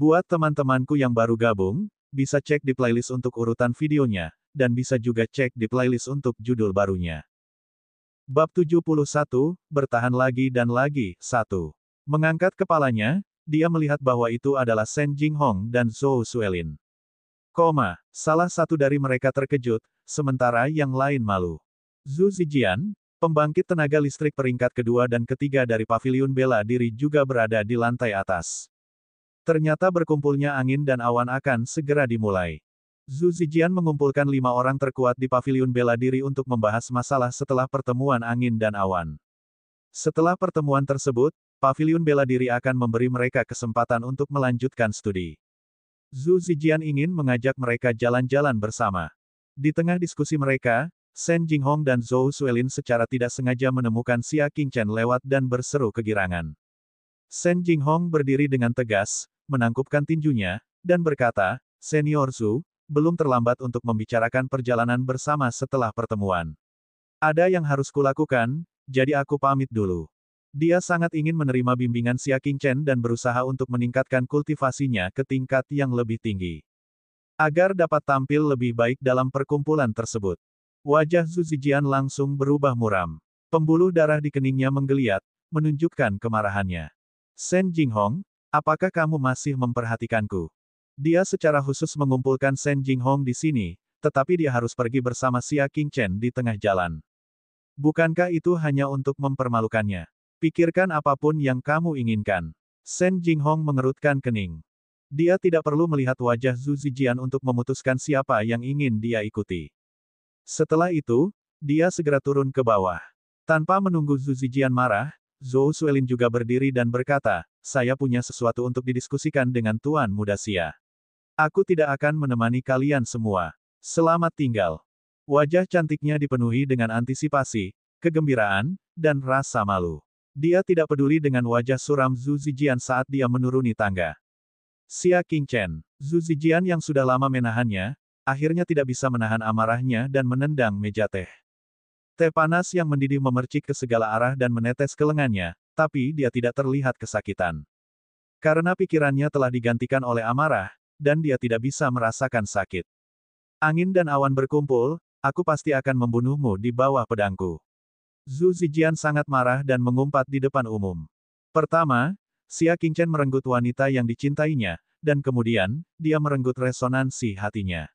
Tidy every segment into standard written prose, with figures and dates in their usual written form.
Buat teman-temanku yang baru gabung, bisa cek di playlist untuk urutan videonya, dan bisa juga cek di playlist untuk judul barunya. Bab 71, Bertahan lagi dan lagi, 1. Mengangkat kepalanya, dia melihat bahwa itu adalah Shen Jinghong dan Zhou Suelin. Salah satu dari mereka terkejut, sementara yang lain malu. Zhu Zijian, pembangkit tenaga listrik peringkat kedua dan ketiga dari paviliun bela diri juga berada di lantai atas. Ternyata berkumpulnya angin dan awan akan segera dimulai. Zhu Zijian mengumpulkan 5 orang terkuat di paviliun bela diri untuk membahas masalah setelah pertemuan angin dan awan. Setelah pertemuan tersebut, paviliun bela diri akan memberi mereka kesempatan untuk melanjutkan studi. Zhu Zijian ingin mengajak mereka jalan-jalan bersama. Di tengah diskusi mereka, Shen Jinghong dan Zhou Suelin secara tidak sengaja menemukan Xia Qingchen lewat dan berseru kegirangan. Shen Jinghong berdiri dengan tegas, menangkupkan tinjunya, dan berkata, "Senior Zhu, belum terlambat untuk membicarakan perjalanan bersama setelah pertemuan. Ada yang harus kulakukan, jadi aku pamit dulu." Dia sangat ingin menerima bimbingan Xia Qingchen dan berusaha untuk meningkatkan kultivasinya ke tingkat yang lebih tinggi. Agar dapat tampil lebih baik dalam perkumpulan tersebut. Wajah Zhu Zijian langsung berubah muram. Pembuluh darah di keningnya menggeliat, menunjukkan kemarahannya. "Shen Jinghong, apakah kamu masih memperhatikanku?" Dia secara khusus mengumpulkan Shen Jinghong di sini, tetapi dia harus pergi bersama Xia Qingchen di tengah jalan. Bukankah itu hanya untuk mempermalukannya? Pikirkan apapun yang kamu inginkan. Shen Jinghong mengerutkan kening. Dia tidak perlu melihat wajah Zhu Zijian untuk memutuskan siapa yang ingin dia ikuti. Setelah itu, dia segera turun ke bawah. Tanpa menunggu Zhu Zijian marah, Zhou Suelin juga berdiri dan berkata, "Saya punya sesuatu untuk didiskusikan dengan Tuan Muda Xia. Aku tidak akan menemani kalian semua. Selamat tinggal." Wajah cantiknya dipenuhi dengan antisipasi, kegembiraan, dan rasa malu. Dia tidak peduli dengan wajah suram Zhu Zijian saat dia menuruni tangga. Xia Qingchen, Zhu Zijian yang sudah lama menahannya, akhirnya tidak bisa menahan amarahnya dan menendang meja teh. Teh panas yang mendidih memercik ke segala arah dan menetes ke lengannya, tapi dia tidak terlihat kesakitan. Karena pikirannya telah digantikan oleh amarah, dan dia tidak bisa merasakan sakit. "Angin dan awan berkumpul, aku pasti akan membunuhmu di bawah pedangku." Zhu Zijian sangat marah dan mengumpat di depan umum. Pertama, Xia Qingchen merenggut wanita yang dicintainya, dan kemudian, dia merenggut resonansi hatinya.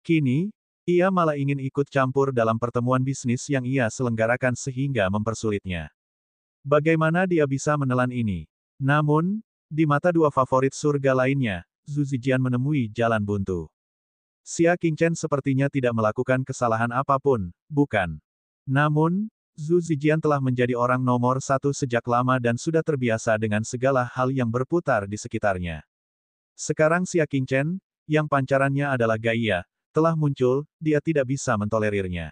Kini, ia malah ingin ikut campur dalam pertemuan bisnis yang ia selenggarakan sehingga mempersulitnya. Bagaimana dia bisa menelan ini? Namun, di mata dua favorit surga lainnya, Zhu Zijian menemui jalan buntu. Xia Qingchen sepertinya tidak melakukan kesalahan apapun, bukan? Namun, Zhu Zijian telah menjadi orang nomor satu sejak lama dan sudah terbiasa dengan segala hal yang berputar di sekitarnya. Sekarang Xia Qingchen, yang pancarannya adalah Gaia, telah muncul, dia tidak bisa mentolerirnya.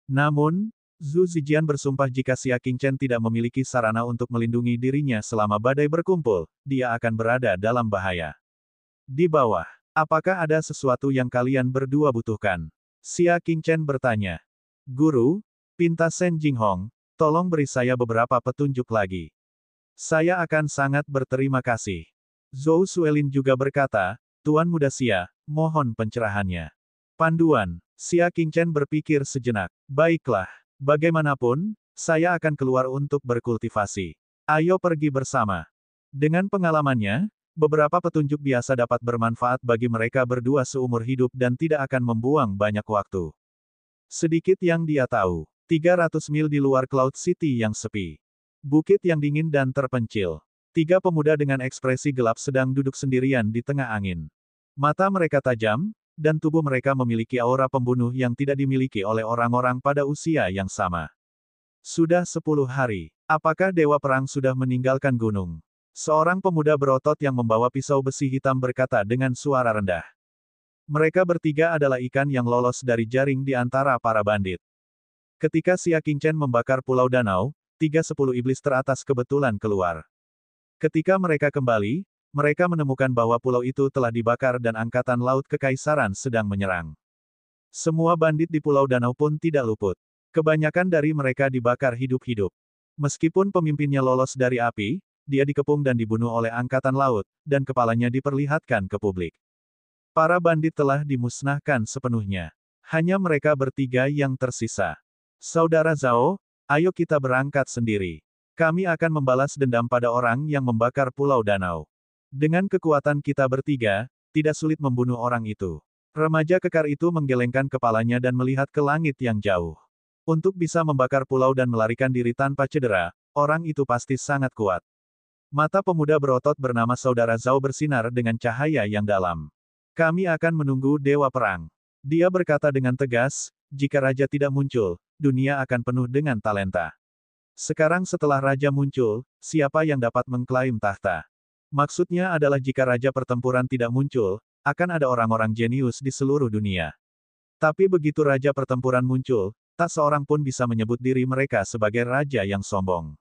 Namun, Zhu Zijian bersumpah jika Xia Qingchen tidak memiliki sarana untuk melindungi dirinya selama badai berkumpul, dia akan berada dalam bahaya. Di bawah, apakah ada sesuatu yang kalian berdua butuhkan? Xia Qingchen bertanya. "Guru," pinta Shen Jinghong, "tolong beri saya beberapa petunjuk lagi. Saya akan sangat berterima kasih." Zhou Suelin juga berkata, "Tuan Muda Xia, mohon pencerahannya." Panduan, Xia Qingchen berpikir sejenak. "Baiklah, bagaimanapun, saya akan keluar untuk berkultivasi. Ayo pergi bersama." Dengan pengalamannya, beberapa petunjuk biasa dapat bermanfaat bagi mereka berdua seumur hidup dan tidak akan membuang banyak waktu. Sedikit yang dia tahu, 300 mil di luar Cloud City yang sepi. Bukit yang dingin dan terpencil. 3 pemuda dengan ekspresi gelap sedang duduk sendirian di tengah angin. Mata mereka tajam, dan tubuh mereka memiliki aura pembunuh yang tidak dimiliki oleh orang-orang pada usia yang sama. "Sudah 10 hari. Apakah Dewa Perang sudah meninggalkan gunung?" Seorang pemuda berotot yang membawa pisau besi hitam berkata dengan suara rendah. Mereka bertiga adalah ikan yang lolos dari jaring di antara para bandit. Ketika Xia Qingchen membakar Pulau Danau, 3/10 iblis teratas kebetulan keluar. Ketika mereka kembali, mereka menemukan bahwa pulau itu telah dibakar dan Angkatan Laut Kekaisaran sedang menyerang. Semua bandit di Pulau Danau pun tidak luput. Kebanyakan dari mereka dibakar hidup-hidup. Meskipun pemimpinnya lolos dari api, dia dikepung dan dibunuh oleh Angkatan Laut, dan kepalanya diperlihatkan ke publik. Para bandit telah dimusnahkan sepenuhnya. Hanya mereka bertiga yang tersisa. Saudara Zhao, ayo kita berangkat sendiri. Kami akan membalas dendam pada orang yang membakar Pulau Danau. Dengan kekuatan kita bertiga, tidak sulit membunuh orang itu. Remaja kekar itu menggelengkan kepalanya dan melihat ke langit yang jauh. Untuk bisa membakar pulau dan melarikan diri tanpa cedera, orang itu pasti sangat kuat. Mata pemuda berotot bernama Saudara Zhao bersinar dengan cahaya yang dalam. Kami akan menunggu Dewa Perang. Dia berkata dengan tegas, jika Raja tidak muncul, dunia akan penuh dengan talenta. Sekarang setelah Raja muncul, siapa yang dapat mengklaim tahta? Maksudnya adalah jika Raja pertempuran tidak muncul, akan ada orang-orang jenius di seluruh dunia. Tapi begitu Raja pertempuran muncul, tak seorang pun bisa menyebut diri mereka sebagai Raja yang sombong.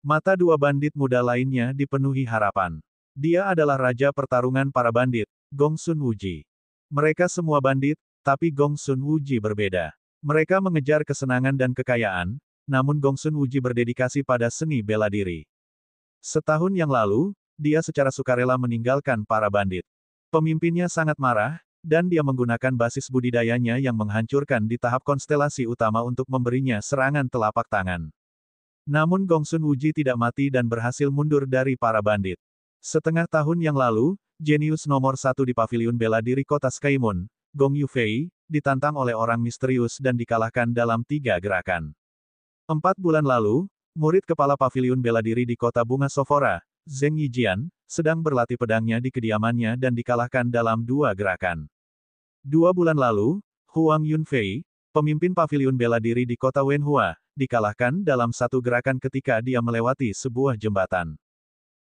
Mata dua bandit muda lainnya dipenuhi harapan. Dia adalah Raja pertarungan para bandit, Gong Sun Wuji. Mereka semua bandit, tapi Gong Sun Wuji berbeda. Mereka mengejar kesenangan dan kekayaan, namun Gong Sun Wuji berdedikasi pada seni bela diri. Setahun yang lalu, dia secara sukarela meninggalkan para bandit. Pemimpinnya sangat marah, dan dia menggunakan basis budidayanya yang menghancurkan di tahap konstelasi utama untuk memberinya serangan telapak tangan. Namun Gong Sun Wuji tidak mati dan berhasil mundur dari para bandit. Setengah tahun yang lalu, jenius nomor 1 di paviliun bela diri kota Skymoon, Gong Yufei, ditantang oleh orang misterius dan dikalahkan dalam 3 gerakan. 4 bulan lalu, murid kepala paviliun bela diri di kota Bunga Sofora, Zheng Yijian, sedang berlatih pedangnya di kediamannya dan dikalahkan dalam 2 gerakan. 2 bulan lalu, Huang Yunfei, pemimpin paviliun bela diri di kota Wenhua, dikalahkan dalam 1 gerakan ketika dia melewati sebuah jembatan.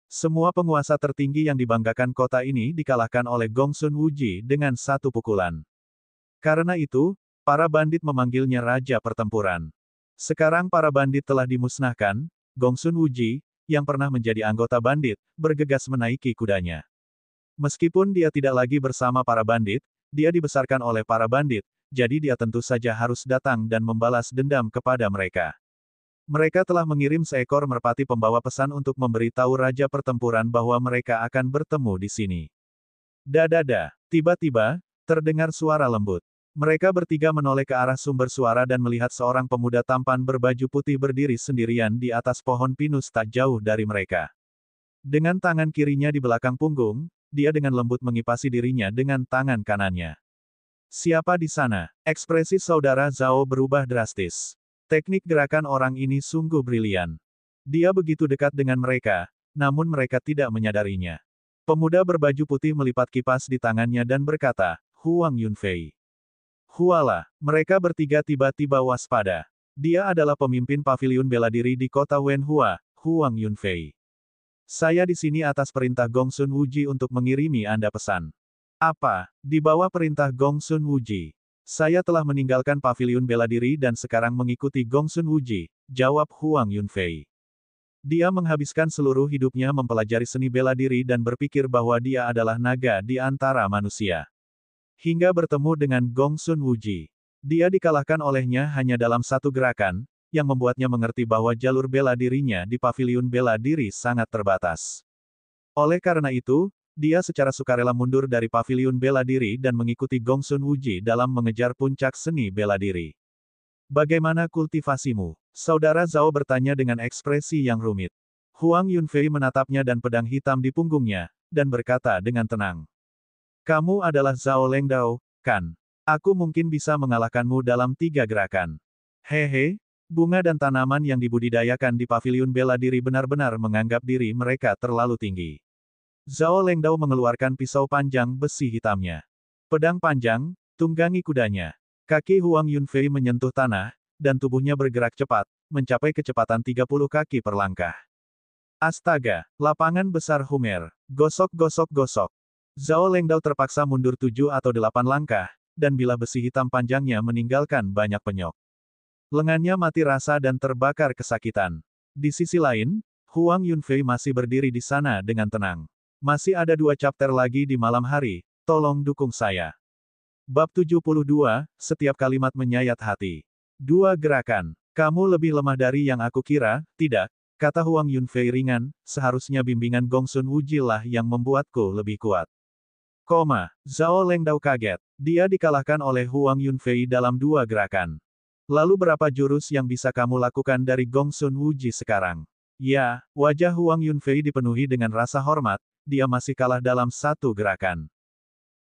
Semua penguasa tertinggi yang dibanggakan kota ini dikalahkan oleh Gong Sun Wuji dengan 1 pukulan. Karena itu, para bandit memanggilnya Raja Pertempuran. Sekarang para bandit telah dimusnahkan, Gong Sun Wuji, yang pernah menjadi anggota bandit, bergegas menaiki kudanya. Meskipun dia tidak lagi bersama para bandit, dia dibesarkan oleh para bandit, jadi dia tentu saja harus datang dan membalas dendam kepada mereka. Mereka telah mengirim seekor merpati pembawa pesan untuk memberitahu Raja Pertempuran bahwa mereka akan bertemu di sini. Dadada, tiba-tiba, terdengar suara lembut. Mereka bertiga menoleh ke arah sumber suara dan melihat seorang pemuda tampan berbaju putih berdiri sendirian di atas pohon pinus tak jauh dari mereka. Dengan tangan kirinya di belakang punggung, dia dengan lembut mengipasi dirinya dengan tangan kanannya. Siapa di sana? Ekspresi Saudara Zhao berubah drastis. Teknik gerakan orang ini sungguh brilian. Dia begitu dekat dengan mereka, namun mereka tidak menyadarinya. Pemuda berbaju putih melipat kipas di tangannya dan berkata, Huang Yunfei. Huala, mereka bertiga tiba-tiba waspada. Dia adalah pemimpin paviliun bela diri di kota Wenhua, Huang Yunfei. Saya di sini atas perintah Gong Sun Wuji untuk mengirimi Anda pesan. Apa? Di bawah perintah Gong Sun Wuji. Saya telah meninggalkan paviliun bela diri dan sekarang mengikuti Gong Sun Wuji, jawab Huang Yunfei. Dia menghabiskan seluruh hidupnya mempelajari seni bela diri dan berpikir bahwa dia adalah naga di antara manusia. Hingga bertemu dengan Gong Sun Wuji. Dia dikalahkan olehnya hanya dalam 1 gerakan, yang membuatnya mengerti bahwa jalur bela dirinya di paviliun bela diri sangat terbatas. Oleh karena itu, dia secara sukarela mundur dari paviliun bela diri dan mengikuti Gong Sun Wuji dalam mengejar puncak seni bela diri. Bagaimana kultivasimu? Saudara Zhao bertanya dengan ekspresi yang rumit. Huang Yunfei menatapnya dan pedang hitam di punggungnya, dan berkata dengan tenang. Kamu adalah Zhao Lengdao, kan? Aku mungkin bisa mengalahkanmu dalam 3 gerakan. Hehe, bunga dan tanaman yang dibudidayakan di paviliun bela diri benar-benar menganggap diri mereka terlalu tinggi. Zhao Lengdao mengeluarkan pisau panjang besi hitamnya. Pedang panjang, tunggangi kudanya. Kaki Huang Yunfei menyentuh tanah, dan tubuhnya bergerak cepat, mencapai kecepatan 30 kaki per langkah. Astaga, lapangan besar Humer. Gosok gosok gosok. Zhao Lengdao terpaksa mundur 7 atau 8 langkah, dan bilah besi hitam panjangnya meninggalkan banyak penyok. Lengannya mati rasa dan terbakar kesakitan. Di sisi lain, Huang Yunfei masih berdiri di sana dengan tenang. Masih ada 2 chapter lagi di malam hari, tolong dukung saya. Bab 72, setiap kalimat menyayat hati. 2 gerakan. Kamu lebih lemah dari yang aku kira, tidak? kata Huang Yunfei ringan, seharusnya bimbingan Gongsun Wuji lah yang membuatku lebih kuat. Zhao Lengdao kaget. Dia dikalahkan oleh Huang Yunfei dalam 2 gerakan. Lalu berapa jurus yang bisa kamu lakukan dari Gongsun Wuji sekarang? Ya, wajah Huang Yunfei dipenuhi dengan rasa hormat, dia masih kalah dalam 1 gerakan.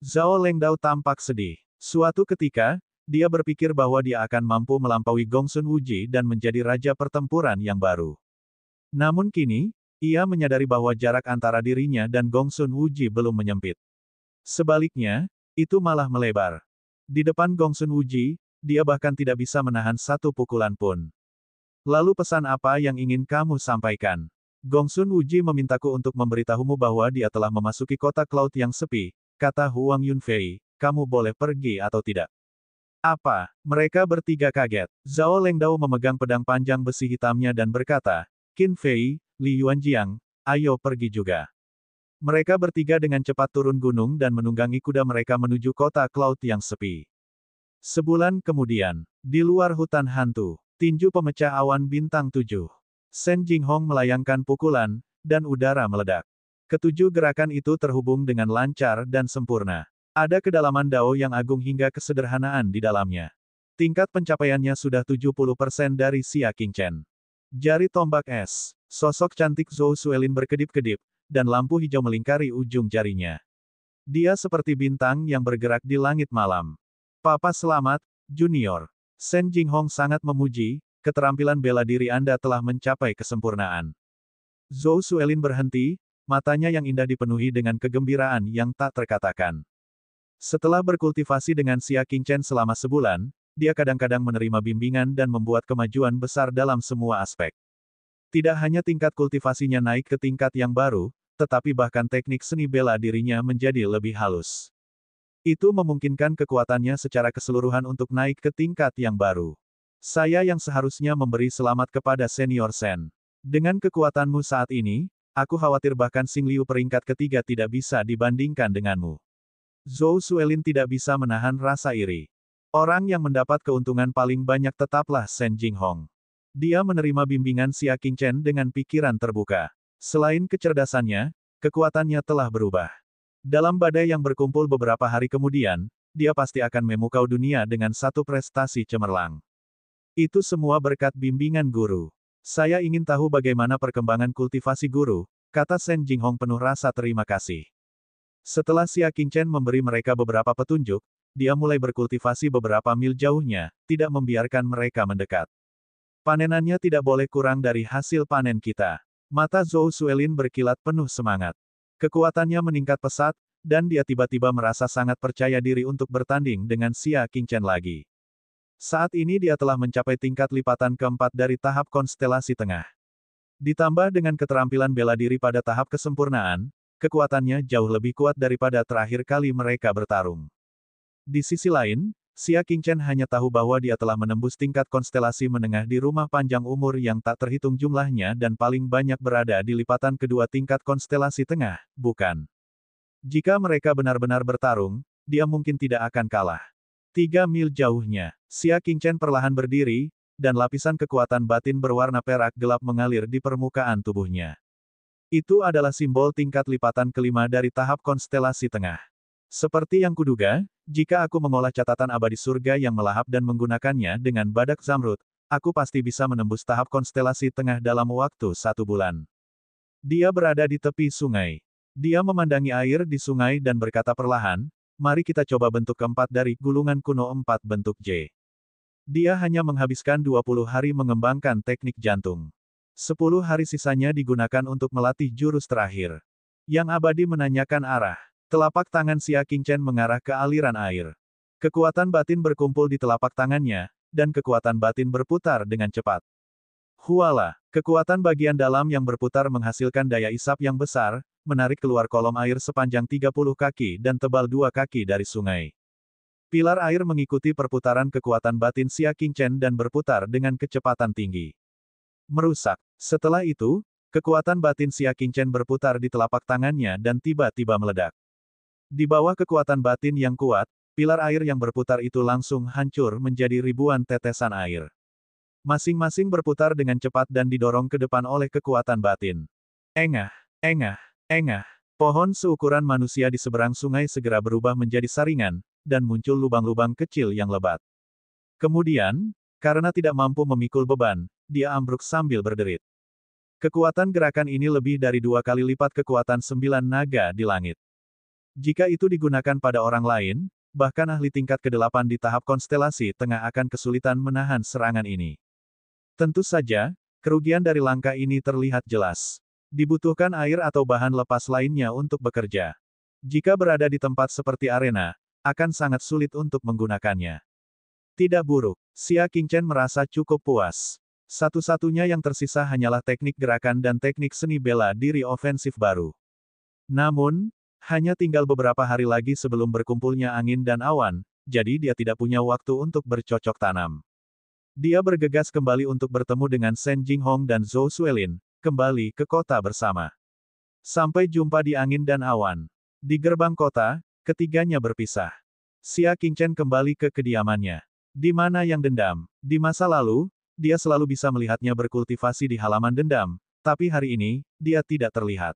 Zhao Lengdao tampak sedih. Suatu ketika, dia berpikir bahwa dia akan mampu melampaui Gongsun Wuji dan menjadi raja pertempuran yang baru. Namun kini, ia menyadari bahwa jarak antara dirinya dan Gongsun Wuji belum menyempit. Sebaliknya, itu malah melebar. Di depan Gongsun Wuji, dia bahkan tidak bisa menahan 1 pukulan pun. Lalu pesan apa yang ingin kamu sampaikan? Gongsun Wuji memintaku untuk memberitahumu bahwa dia telah memasuki kota Cloud yang sepi, kata Huang Yunfei, kamu boleh pergi atau tidak. Apa? Mereka bertiga kaget. Zhao Lengdao memegang pedang panjang besi hitamnya dan berkata, Qin Fei, Li Yuanjiang, ayo pergi juga. Mereka bertiga dengan cepat turun gunung dan menunggangi kuda mereka menuju kota Cloud yang sepi. Sebulan kemudian, di luar hutan hantu, tinju pemecah awan bintang 7. Shen Jinghong melayangkan pukulan, dan udara meledak. Ketujuh gerakan itu terhubung dengan lancar dan sempurna. Ada kedalaman dao yang agung hingga kesederhanaan di dalamnya. Tingkat pencapaiannya sudah 70% dari Xia Qingchen. Jari tombak es. Sosok cantik Zhou Suelin berkedip-kedip, dan lampu hijau melingkari ujung jarinya. Dia seperti bintang yang bergerak di langit malam. Papa selamat, Junior. Shen Jinghong sangat memuji, keterampilan bela diri Anda telah mencapai kesempurnaan. Zhou Suelin berhenti, matanya yang indah dipenuhi dengan kegembiraan yang tak terkatakan. Setelah berkultivasi dengan Xia Qingchen selama sebulan, dia kadang-kadang menerima bimbingan dan membuat kemajuan besar dalam semua aspek. Tidak hanya tingkat kultivasinya naik ke tingkat yang baru, tetapi bahkan teknik seni bela dirinya menjadi lebih halus. Itu memungkinkan kekuatannya secara keseluruhan untuk naik ke tingkat yang baru. Saya yang seharusnya memberi selamat kepada Senior Shen. Dengan kekuatanmu saat ini, aku khawatir bahkan Xing Liu peringkat ketiga tidak bisa dibandingkan denganmu. Zhou Suelin tidak bisa menahan rasa iri. Orang yang mendapat keuntungan paling banyak tetaplah Shen Jinghong. Dia menerima bimbingan Xia Qingchen dengan pikiran terbuka. Selain kecerdasannya, kekuatannya telah berubah. Dalam badai yang berkumpul beberapa hari kemudian, dia pasti akan memukau dunia dengan satu prestasi cemerlang. Itu semua berkat bimbingan guru. Saya ingin tahu bagaimana perkembangan kultivasi guru, kata Shen Jinghong penuh rasa terima kasih. Setelah Xia Qingchen memberi mereka beberapa petunjuk, dia mulai berkultivasi beberapa mil jauhnya, tidak membiarkan mereka mendekat. Panenannya tidak boleh kurang dari hasil panen kita. Mata Zhou Suelin berkilat penuh semangat. Kekuatannya meningkat pesat, dan dia tiba-tiba merasa sangat percaya diri untuk bertanding dengan Xia Qingchen lagi. Saat ini dia telah mencapai tingkat lipatan keempat dari tahap konstelasi tengah. Ditambah dengan keterampilan bela diri pada tahap kesempurnaan, kekuatannya jauh lebih kuat daripada terakhir kali mereka bertarung. Di sisi lain, Xia Qingchen hanya tahu bahwa dia telah menembus tingkat konstelasi menengah di rumah panjang umur yang tak terhitung jumlahnya dan paling banyak berada di lipatan kedua tingkat konstelasi tengah, bukan? Jika mereka benar-benar bertarung, dia mungkin tidak akan kalah. 3 mil jauhnya, Xia Qingchen perlahan berdiri, dan lapisan kekuatan batin berwarna perak gelap mengalir di permukaan tubuhnya. Itu adalah simbol tingkat lipatan kelima dari tahap konstelasi tengah. Seperti yang kuduga, jika aku mengolah catatan abadi surga yang melahap dan menggunakannya dengan badak zamrud, aku pasti bisa menembus tahap konstelasi tengah dalam waktu 1 bulan. Dia berada di tepi sungai. Dia memandangi air di sungai dan berkata perlahan, mari kita coba bentuk keempat dari gulungan kuno 4 bentuk J. Dia hanya menghabiskan 20 hari mengembangkan teknik jantung. 10 hari sisanya digunakan untuk melatih jurus terakhir. Yang abadi menanyakan arah. Telapak tangan Xia Qingchen mengarah ke aliran air. Kekuatan batin berkumpul di telapak tangannya, dan kekuatan batin berputar dengan cepat. Huala, kekuatan bagian dalam yang berputar menghasilkan daya isap yang besar, menarik keluar kolom air sepanjang 30 kaki dan tebal 2 kaki dari sungai. Pilar air mengikuti perputaran kekuatan batin Xia Qingchen dan berputar dengan kecepatan tinggi. Merusak. Setelah itu, kekuatan batin Xia Qingchen berputar di telapak tangannya dan tiba-tiba meledak. Di bawah kekuatan batin yang kuat, pilar air yang berputar itu langsung hancur menjadi ribuan tetesan air. Masing-masing berputar dengan cepat dan didorong ke depan oleh kekuatan batin. Engah, engah, engah. Pohon seukuran manusia di seberang sungai segera berubah menjadi saringan, dan muncul lubang-lubang kecil yang lebat. Kemudian, karena tidak mampu memikul beban, dia ambruk sambil berderit. Kekuatan gerakan ini lebih dari 2 kali lipat kekuatan 9 naga di langit. Jika itu digunakan pada orang lain, bahkan ahli tingkat ke-8 di tahap konstelasi tengah akan kesulitan menahan serangan ini. Tentu saja, kerugian dari langkah ini terlihat jelas. Dibutuhkan air atau bahan lepas lainnya untuk bekerja. Jika berada di tempat seperti arena, akan sangat sulit untuk menggunakannya. Tidak buruk, Xia Qingchen merasa cukup puas. Satu-satunya yang tersisa hanyalah teknik gerakan dan teknik seni bela diri ofensif baru. Namun, hanya tinggal beberapa hari lagi sebelum berkumpulnya angin dan awan, jadi dia tidak punya waktu untuk bercocok tanam. Dia bergegas kembali untuk bertemu dengan Shen Jinghong dan Zhou Suelin, kembali ke kota bersama. Sampai jumpa di angin dan awan. Di gerbang kota, ketiganya berpisah. Xia Qingchen kembali ke kediamannya. Di mana yang dendam? Di masa lalu, dia selalu bisa melihatnya berkultivasi di halaman dendam, tapi hari ini, dia tidak terlihat.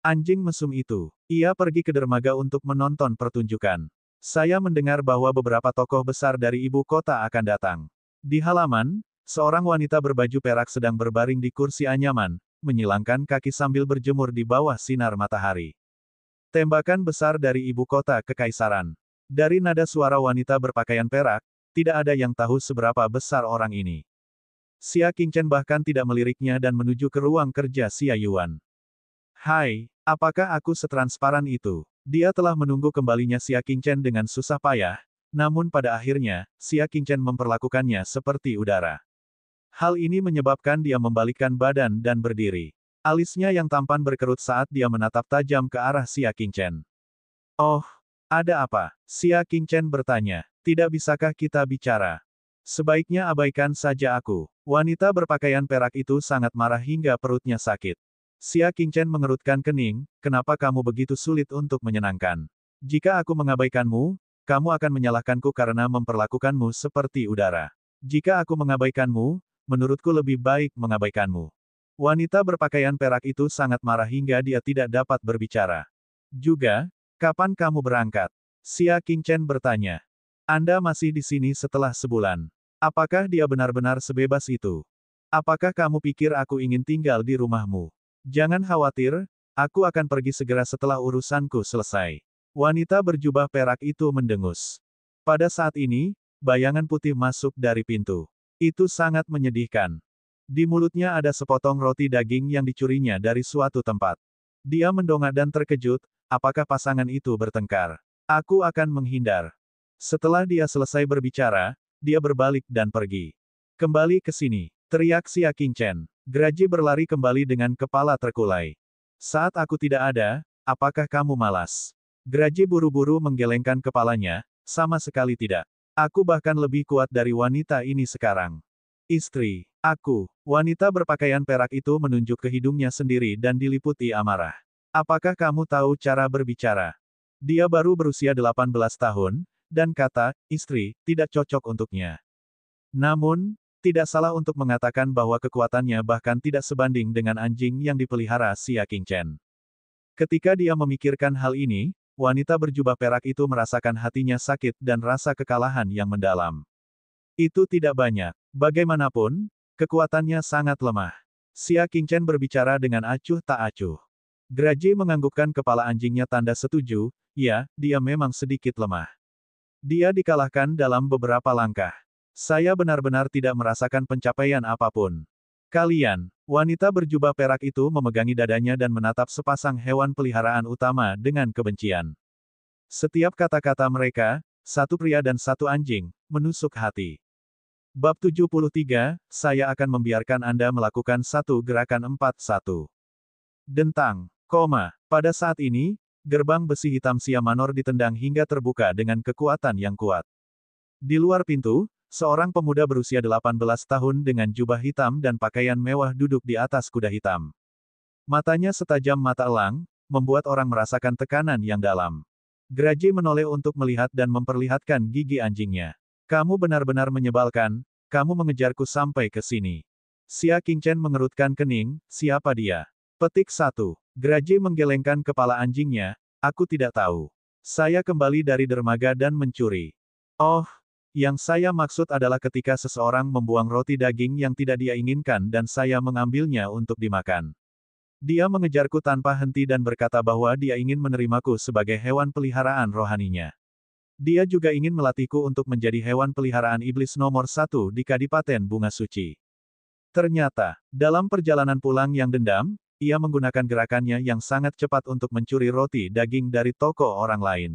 Anjing mesum itu. Ia pergi ke dermaga untuk menonton pertunjukan. Saya mendengar bahwa beberapa tokoh besar dari ibu kota akan datang. Di halaman, seorang wanita berbaju perak sedang berbaring di kursi anyaman, menyilangkan kaki sambil berjemur di bawah sinar matahari. Tembakan besar dari ibu kota kekaisaran. Dari nada suara wanita berpakaian perak, tidak ada yang tahu seberapa besar orang ini. Xia Qingchen bahkan tidak meliriknya dan menuju ke ruang kerja Xia Yuan. Hai, apakah aku setransparan itu? Dia telah menunggu kembalinya Xia Qingchen dengan susah payah, namun pada akhirnya, Xia Qingchen memperlakukannya seperti udara. Hal ini menyebabkan dia membalikkan badan dan berdiri. Alisnya yang tampan berkerut saat dia menatap tajam ke arah Xia Qingchen. Oh, ada apa? Xia Qingchen bertanya. Tidak bisakah kita bicara? Sebaiknya abaikan saja aku. Wanita berpakaian perak itu sangat marah hingga perutnya sakit. Xia Qingchen mengerutkan kening, kenapa kamu begitu sulit untuk menyenangkan? Jika aku mengabaikanmu, kamu akan menyalahkanku karena memperlakukanmu seperti udara. Jika aku mengabaikanmu, menurutku lebih baik mengabaikanmu. Wanita berpakaian perak itu sangat marah hingga dia tidak dapat berbicara. Juga, kapan kamu berangkat? Xia Qingchen bertanya. Anda masih di sini setelah sebulan. Apakah dia benar-benar sebebas itu? Apakah kamu pikir aku ingin tinggal di rumahmu? Jangan khawatir, aku akan pergi segera setelah urusanku selesai. Wanita berjubah perak itu mendengus. Pada saat ini, bayangan putih masuk dari pintu. Itu sangat menyedihkan. Di mulutnya ada sepotong roti daging yang dicurinya dari suatu tempat. Dia mendongak dan terkejut, apakah pasangan itu bertengkar? Aku akan menghindar. Setelah dia selesai berbicara, dia berbalik dan pergi. Kembali ke sini, teriak Xia Qingchen. Graji berlari kembali dengan kepala terkulai. Saat aku tidak ada, apakah kamu malas? Graji buru-buru menggelengkan kepalanya, sama sekali tidak. Aku bahkan lebih kuat dari wanita ini sekarang. Istri, aku, wanita berpakaian perak itu menunjuk ke hidungnya sendiri dan diliputi amarah. Apakah kamu tahu cara berbicara? Dia baru berusia 18 tahun, dan kata, istri, tidak cocok untuknya. Namun, tidak salah untuk mengatakan bahwa kekuatannya bahkan tidak sebanding dengan anjing yang dipelihara Xia Qingchen. Ketika dia memikirkan hal ini, wanita berjubah perak itu merasakan hatinya sakit dan rasa kekalahan yang mendalam. Itu tidak banyak. Bagaimanapun, kekuatannya sangat lemah. Xia Qingchen berbicara dengan acuh tak acuh. Graji menganggukkan kepala anjingnya tanda setuju, ya, dia memang sedikit lemah. Dia dikalahkan dalam beberapa langkah. Saya benar-benar tidak merasakan pencapaian apapun. Kalian, wanita berjubah perak itu memegangi dadanya dan menatap sepasang hewan peliharaan utama dengan kebencian. Setiap kata-kata mereka, satu pria dan satu anjing, menusuk hati. Bab 73, saya akan membiarkan Anda melakukan satu gerakan 4-1. Dentang, koma. Pada saat ini, gerbang besi hitam Xia Manor ditendang hingga terbuka dengan kekuatan yang kuat. Di luar pintu, seorang pemuda berusia 18 tahun dengan jubah hitam dan pakaian mewah duduk di atas kuda hitam. Matanya setajam mata elang, membuat orang merasakan tekanan yang dalam. Graji menoleh untuk melihat dan memperlihatkan gigi anjingnya. Kamu benar-benar menyebalkan, kamu mengejarku sampai ke sini. Xia Qingchen mengerutkan kening, siapa dia? Petik 1. Graji menggelengkan kepala anjingnya, aku tidak tahu. Saya kembali dari dermaga dan mencuri. Oh, yang saya maksud adalah ketika seseorang membuang roti daging yang tidak dia inginkan dan saya mengambilnya untuk dimakan. Dia mengejarku tanpa henti dan berkata bahwa dia ingin menerimaku sebagai hewan peliharaan rohaninya. Dia juga ingin melatihku untuk menjadi hewan peliharaan iblis nomor 1 di Kadipaten Bunga Suci. Ternyata, dalam perjalanan pulang yang dendam, ia menggunakan gerakannya yang sangat cepat untuk mencuri roti daging dari toko orang lain.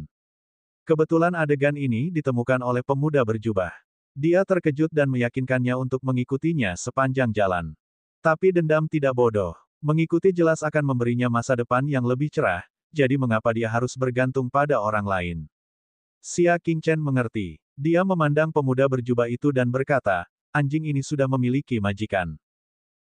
Kebetulan adegan ini ditemukan oleh pemuda berjubah. Dia terkejut dan meyakinkannya untuk mengikutinya sepanjang jalan. Tapi dendam tidak bodoh. Mengikuti jelas akan memberinya masa depan yang lebih cerah, jadi mengapa dia harus bergantung pada orang lain? Xia Qingchen mengerti. Dia memandang pemuda berjubah itu dan berkata, anjing ini sudah memiliki majikan.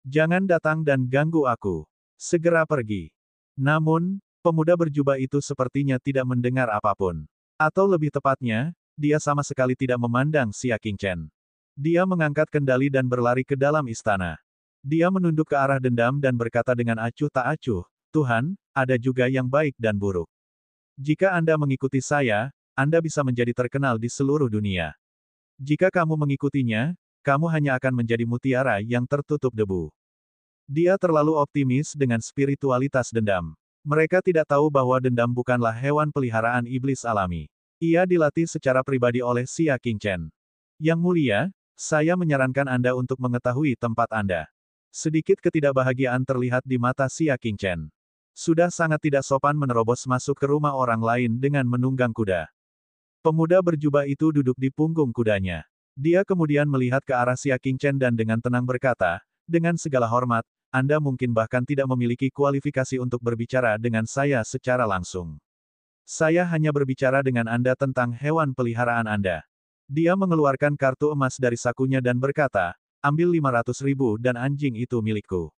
Jangan datang dan ganggu aku. Segera pergi. Namun, pemuda berjubah itu sepertinya tidak mendengar apapun. Atau lebih tepatnya, dia sama sekali tidak memandang Xia Qingchen. Dia mengangkat kendali dan berlari ke dalam istana. Dia menunduk ke arah dendam dan berkata dengan acuh tak acuh, Tuhan, ada juga yang baik dan buruk. Jika Anda mengikuti saya, Anda bisa menjadi terkenal di seluruh dunia. Jika kamu mengikutinya, kamu hanya akan menjadi mutiara yang tertutup debu. Dia terlalu optimis dengan spiritualitas dendam. Mereka tidak tahu bahwa dendam bukanlah hewan peliharaan iblis alami. Ia dilatih secara pribadi oleh Xia Qingchen. Yang mulia, saya menyarankan Anda untuk mengetahui tempat Anda. Sedikit ketidakbahagiaan terlihat di mata Xia Qingchen. Sudah sangat tidak sopan menerobos masuk ke rumah orang lain dengan menunggang kuda. Pemuda berjubah itu duduk di punggung kudanya. Dia kemudian melihat ke arah Xia Qingchen dan dengan tenang berkata, dengan segala hormat, Anda mungkin bahkan tidak memiliki kualifikasi untuk berbicara dengan saya secara langsung. Saya hanya berbicara dengan Anda tentang hewan peliharaan Anda. Dia mengeluarkan kartu emas dari sakunya dan berkata, ambil 500.000 dan anjing itu milikku.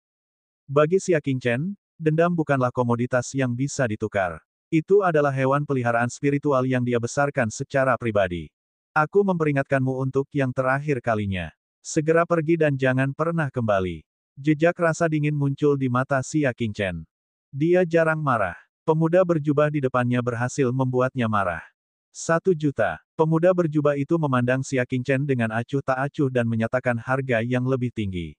Bagi Xia Qingchen, dendam bukanlah komoditas yang bisa ditukar. Itu adalah hewan peliharaan spiritual yang dia besarkan secara pribadi. Aku memperingatkanmu untuk yang terakhir kalinya. Segera pergi dan jangan pernah kembali. Jejak rasa dingin muncul di mata Xia Qingchen. Dia jarang marah. Pemuda berjubah di depannya berhasil membuatnya marah. 1 juta. Pemuda berjubah itu memandang Xia Qingchen dengan acuh tak acuh dan menyatakan harga yang lebih tinggi.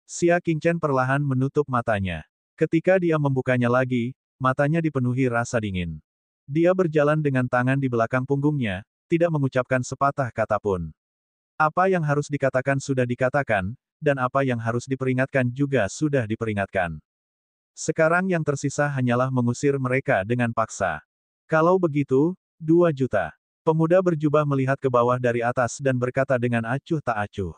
Xia Qingchen perlahan menutup matanya. Ketika dia membukanya lagi, matanya dipenuhi rasa dingin. Dia berjalan dengan tangan di belakang punggungnya, tidak mengucapkan sepatah kata pun. Apa yang harus dikatakan sudah dikatakan, dan apa yang harus diperingatkan juga sudah diperingatkan. Sekarang yang tersisa hanyalah mengusir mereka dengan paksa. Kalau begitu, 2 juta. Pemuda berjubah melihat ke bawah dari atas dan berkata dengan acuh tak acuh.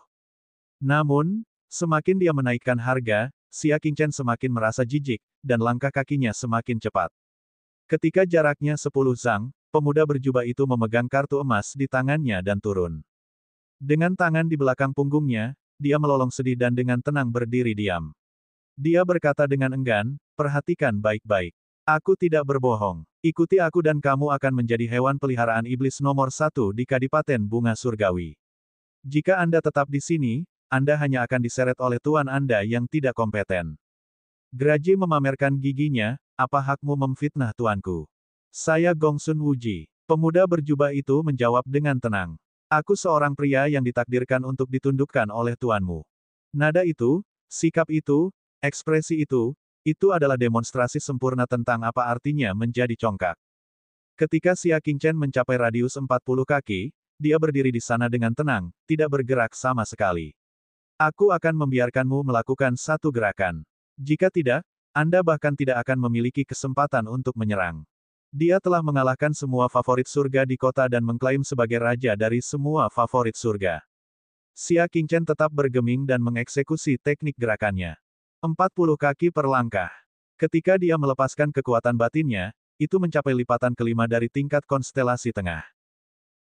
Namun, semakin dia menaikkan harga, Xia Qingchen semakin merasa jijik, dan langkah kakinya semakin cepat. Ketika jaraknya 10 zang, pemuda berjubah itu memegang kartu emas di tangannya dan turun. Dengan tangan di belakang punggungnya, dia melolong sedih dan dengan tenang berdiri diam. Dia berkata dengan enggan, perhatikan baik-baik. Aku tidak berbohong. Ikuti aku dan kamu akan menjadi hewan peliharaan iblis nomor 1 di Kadipaten Bunga Surgawi. Jika Anda tetap di sini, Anda hanya akan diseret oleh tuan Anda yang tidak kompeten. Graji memamerkan giginya, apa hakmu memfitnah tuanku? Saya Gongsun Wuji. Pemuda berjubah itu menjawab dengan tenang. Aku seorang pria yang ditakdirkan untuk ditundukkan oleh tuanmu. Nada itu, sikap itu, ekspresi itu adalah demonstrasi sempurna tentang apa artinya menjadi congkak. Ketika Xia Qingchen mencapai radius 40 kaki, dia berdiri di sana dengan tenang, tidak bergerak sama sekali. Aku akan membiarkanmu melakukan satu gerakan. Jika tidak, Anda bahkan tidak akan memiliki kesempatan untuk menyerang. Dia telah mengalahkan semua favorit surga di kota dan mengklaim sebagai raja dari semua favorit surga. Xia Qingchen tetap bergeming dan mengeksekusi teknik gerakannya. 40 kaki per langkah. Ketika dia melepaskan kekuatan batinnya, itu mencapai lipatan kelima dari tingkat konstelasi tengah.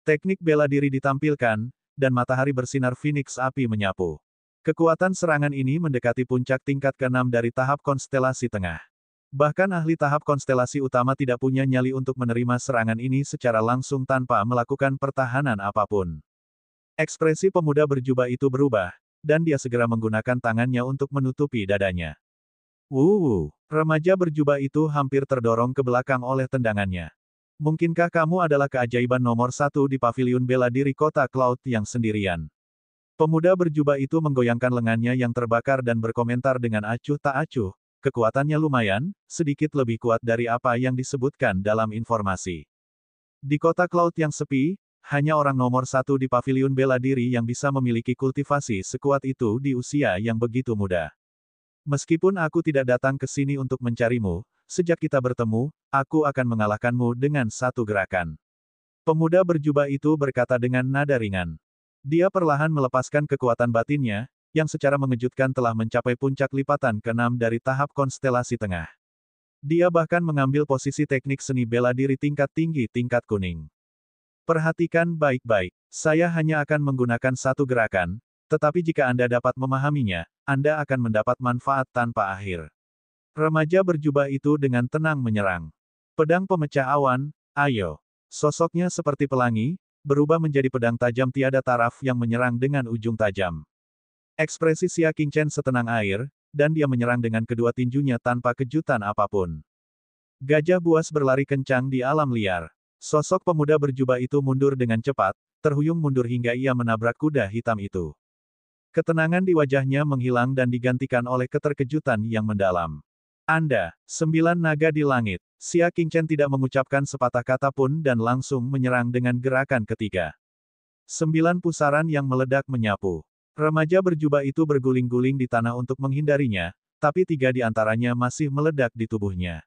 Teknik bela diri ditampilkan, dan matahari bersinar Phoenix api menyapu. Kekuatan serangan ini mendekati puncak tingkat ke-6 dari tahap konstelasi tengah. Bahkan ahli tahap konstelasi utama tidak punya nyali untuk menerima serangan ini secara langsung tanpa melakukan pertahanan apapun. Ekspresi pemuda berjubah itu berubah, dan dia segera menggunakan tangannya untuk menutupi dadanya. Remaja berjubah itu hampir terdorong ke belakang oleh tendangannya. Mungkinkah kamu adalah keajaiban nomor satu di paviliun bela diri kota Cloud yang sendirian? Pemuda berjubah itu menggoyangkan lengannya yang terbakar dan berkomentar dengan acuh tak acuh, kekuatannya lumayan, sedikit lebih kuat dari apa yang disebutkan dalam informasi. Di kota Cloud yang sepi, hanya orang nomor satu di paviliun bela diri yang bisa memiliki kultivasi sekuat itu di usia yang begitu muda. Meskipun aku tidak datang ke sini untuk mencarimu, sejak kita bertemu, aku akan mengalahkanmu dengan satu gerakan. Pemuda berjubah itu berkata dengan nada ringan. Dia perlahan melepaskan kekuatan batinnya, yang secara mengejutkan telah mencapai puncak lipatan ke-6 dari tahap konstelasi tengah. Dia bahkan mengambil posisi teknik seni bela diri tingkat tinggi tingkat kuning. Perhatikan baik-baik, saya hanya akan menggunakan satu gerakan, tetapi jika Anda dapat memahaminya, Anda akan mendapat manfaat tanpa akhir. Remaja berjubah itu dengan tenang menyerang. Pedang pemecah awan, ayo. Sosoknya seperti pelangi, berubah menjadi pedang tajam tiada taraf yang menyerang dengan ujung tajam. Ekspresi Xia Qingchen setenang air, dan dia menyerang dengan kedua tinjunya tanpa kejutan apapun. Gajah buas berlari kencang di alam liar. Sosok pemuda berjubah itu mundur dengan cepat, terhuyung mundur hingga ia menabrak kuda hitam itu. Ketenangan di wajahnya menghilang dan digantikan oleh keterkejutan yang mendalam. Anda, 9 naga di langit. Xia Qingchen tidak mengucapkan sepatah kata pun dan langsung menyerang dengan gerakan ketiga. 9 pusaran yang meledak menyapu. Remaja berjubah itu berguling-guling di tanah untuk menghindarinya, tapi 3 di antaranya masih meledak di tubuhnya.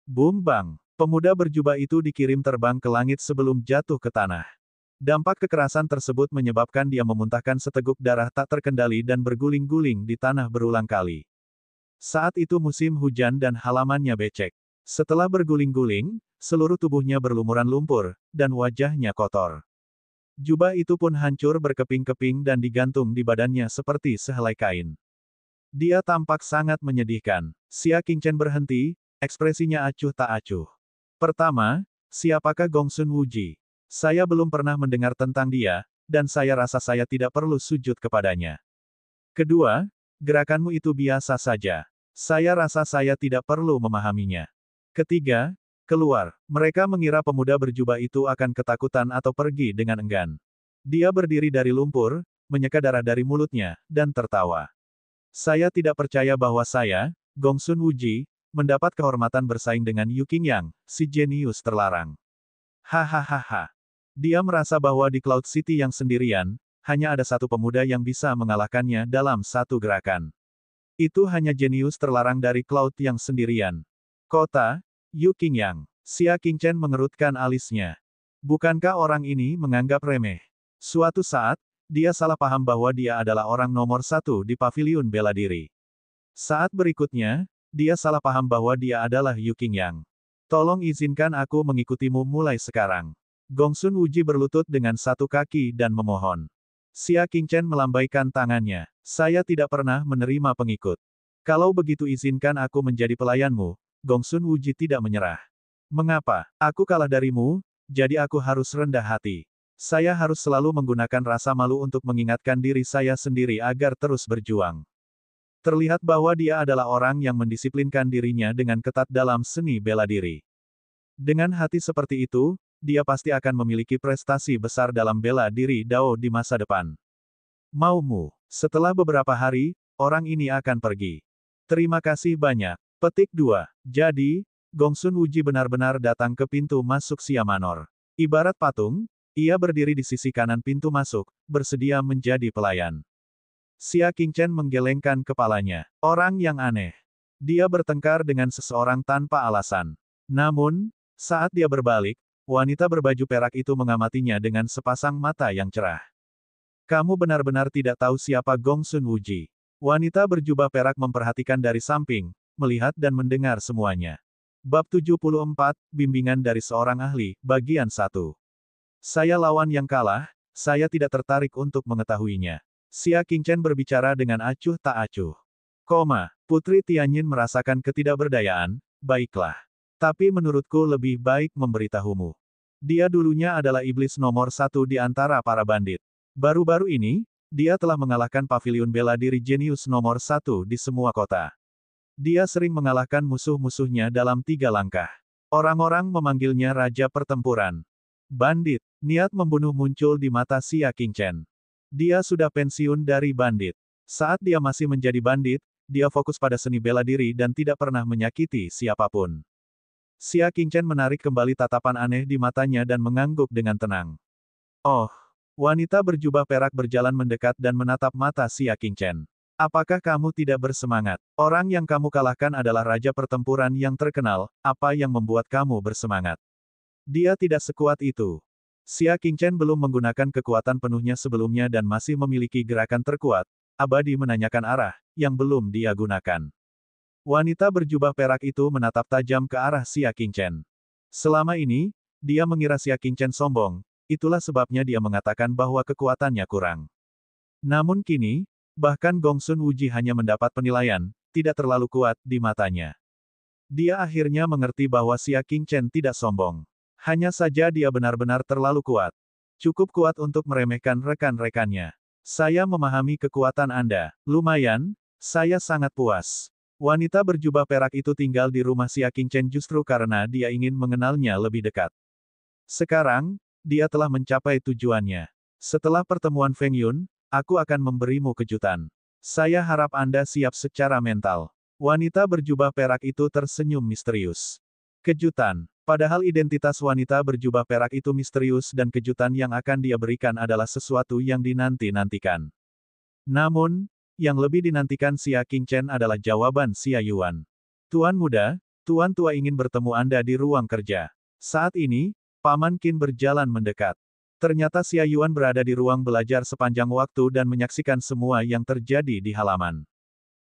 Boom bang! Pemuda berjubah itu dikirim terbang ke langit sebelum jatuh ke tanah. Dampak kekerasan tersebut menyebabkan dia memuntahkan seteguk darah tak terkendali dan berguling-guling di tanah berulang kali. Saat itu musim hujan dan halamannya becek. Setelah berguling-guling, seluruh tubuhnya berlumuran lumpur, dan wajahnya kotor. Jubah itu pun hancur berkeping-keping dan digantung di badannya seperti sehelai kain. Dia tampak sangat menyedihkan. Xia Qingchen berhenti, ekspresinya acuh tak acuh. Pertama, siapakah Gongsun Wuji? Saya belum pernah mendengar tentang dia, dan saya rasa saya tidak perlu sujud kepadanya. Kedua, gerakanmu itu biasa saja. Saya rasa saya tidak perlu memahaminya. Ketiga, keluar. Mereka mengira pemuda berjubah itu akan ketakutan atau pergi dengan enggan. Dia berdiri dari lumpur, menyeka darah dari mulutnya, dan tertawa. Saya tidak percaya bahwa saya, Gongsun Wuji, mendapat kehormatan bersaing dengan Yu Qingyang, si jenius terlarang. Hahaha. Dia merasa bahwa di Cloud City yang sendirian, hanya ada satu pemuda yang bisa mengalahkannya dalam satu gerakan. Itu hanya jenius terlarang dari Cloud yang sendirian. Kota, Yu Qingyang. Xia Qingchen mengerutkan alisnya. Bukankah orang ini menganggap remeh? Suatu saat, dia salah paham bahwa dia adalah orang nomor satu di paviliun bela diri. Saat berikutnya, dia salah paham bahwa dia adalah Yu Qingyang. Tolong izinkan aku mengikutimu mulai sekarang. Gongsun Wuji berlutut dengan satu kaki dan memohon. Xia Qingchen melambaikan tangannya. Saya tidak pernah menerima pengikut. Kalau begitu izinkan aku menjadi pelayanmu. Gongsun Wuji tidak menyerah. Mengapa? Aku kalah darimu, jadi aku harus rendah hati. Saya harus selalu menggunakan rasa malu untuk mengingatkan diri saya sendiri agar terus berjuang. Terlihat bahwa dia adalah orang yang mendisiplinkan dirinya dengan ketat dalam seni bela diri. Dengan hati seperti itu, dia pasti akan memiliki prestasi besar dalam bela diri Dao di masa depan. Maumu. Setelah beberapa hari, orang ini akan pergi. Terima kasih banyak. Petik 2. Jadi, Gongsun Wuji benar-benar datang ke pintu masuk Xia Manor. Ibarat patung, ia berdiri di sisi kanan pintu masuk, bersedia menjadi pelayan. Xia Qingchen menggelengkan kepalanya. Orang yang aneh. Dia bertengkar dengan seseorang tanpa alasan. Namun, saat dia berbalik, wanita berbaju perak itu mengamatinya dengan sepasang mata yang cerah. Kamu benar-benar tidak tahu siapa Gongsun Wuji. Wanita berjubah perak memperhatikan dari samping, melihat dan mendengar semuanya. Bab 74, Bimbingan dari seorang ahli, bagian 1. Saya lawan yang kalah, saya tidak tertarik untuk mengetahuinya. Xia Qingchen berbicara dengan acuh tak acuh. Putri Tianyin merasakan ketidakberdayaan, baiklah. Tapi menurutku lebih baik memberitahumu. Dia dulunya adalah iblis nomor satu di antara para bandit. Baru-baru ini, dia telah mengalahkan paviliun bela diri jenius nomor 1 di semua kota. Dia sering mengalahkan musuh-musuhnya dalam 3 langkah. Orang-orang memanggilnya Raja Pertempuran. Bandit, niat membunuh muncul di mata Xia Qingchen. Dia sudah pensiun dari bandit. Saat dia masih menjadi bandit, dia fokus pada seni bela diri dan tidak pernah menyakiti siapapun. Xia Qingchen menarik kembali tatapan aneh di matanya dan mengangguk dengan tenang. Oh, wanita berjubah perak berjalan mendekat dan menatap mata Xia Qingchen. Apakah kamu tidak bersemangat? Orang yang kamu kalahkan adalah raja pertempuran yang terkenal, apa yang membuat kamu bersemangat? Dia tidak sekuat itu. Xia Qingchen belum menggunakan kekuatan penuhnya sebelumnya dan masih memiliki gerakan terkuat, abadi menanyakan arah, yang belum dia gunakan. Wanita berjubah perak itu menatap tajam ke arah Xia Qingchen. Selama ini, dia mengira Xia Qingchen sombong, itulah sebabnya dia mengatakan bahwa kekuatannya kurang. Namun kini, bahkan Gongsun Wuji hanya mendapat penilaian, tidak terlalu kuat, di matanya. Dia akhirnya mengerti bahwa Xia Qingchen tidak sombong. Hanya saja dia benar-benar terlalu kuat. Cukup kuat untuk meremehkan rekan-rekannya. Saya memahami kekuatan Anda. Lumayan, saya sangat puas. Wanita berjubah perak itu tinggal di rumah Xia Qingchen justru karena dia ingin mengenalnya lebih dekat. Sekarang, dia telah mencapai tujuannya. Setelah pertemuan Feng Yun, aku akan memberimu kejutan. Saya harap Anda siap secara mental. Wanita berjubah perak itu tersenyum misterius. Kejutan. Padahal identitas wanita berjubah perak itu misterius dan kejutan yang akan dia berikan adalah sesuatu yang dinanti-nantikan. Namun, yang lebih dinantikan Xia Qingchen adalah jawaban Xia Yuan. Tuan muda, Tuan tua ingin bertemu Anda di ruang kerja. Saat ini, Paman Qin berjalan mendekat. Ternyata Xia Yuan berada di ruang belajar sepanjang waktu dan menyaksikan semua yang terjadi di halaman.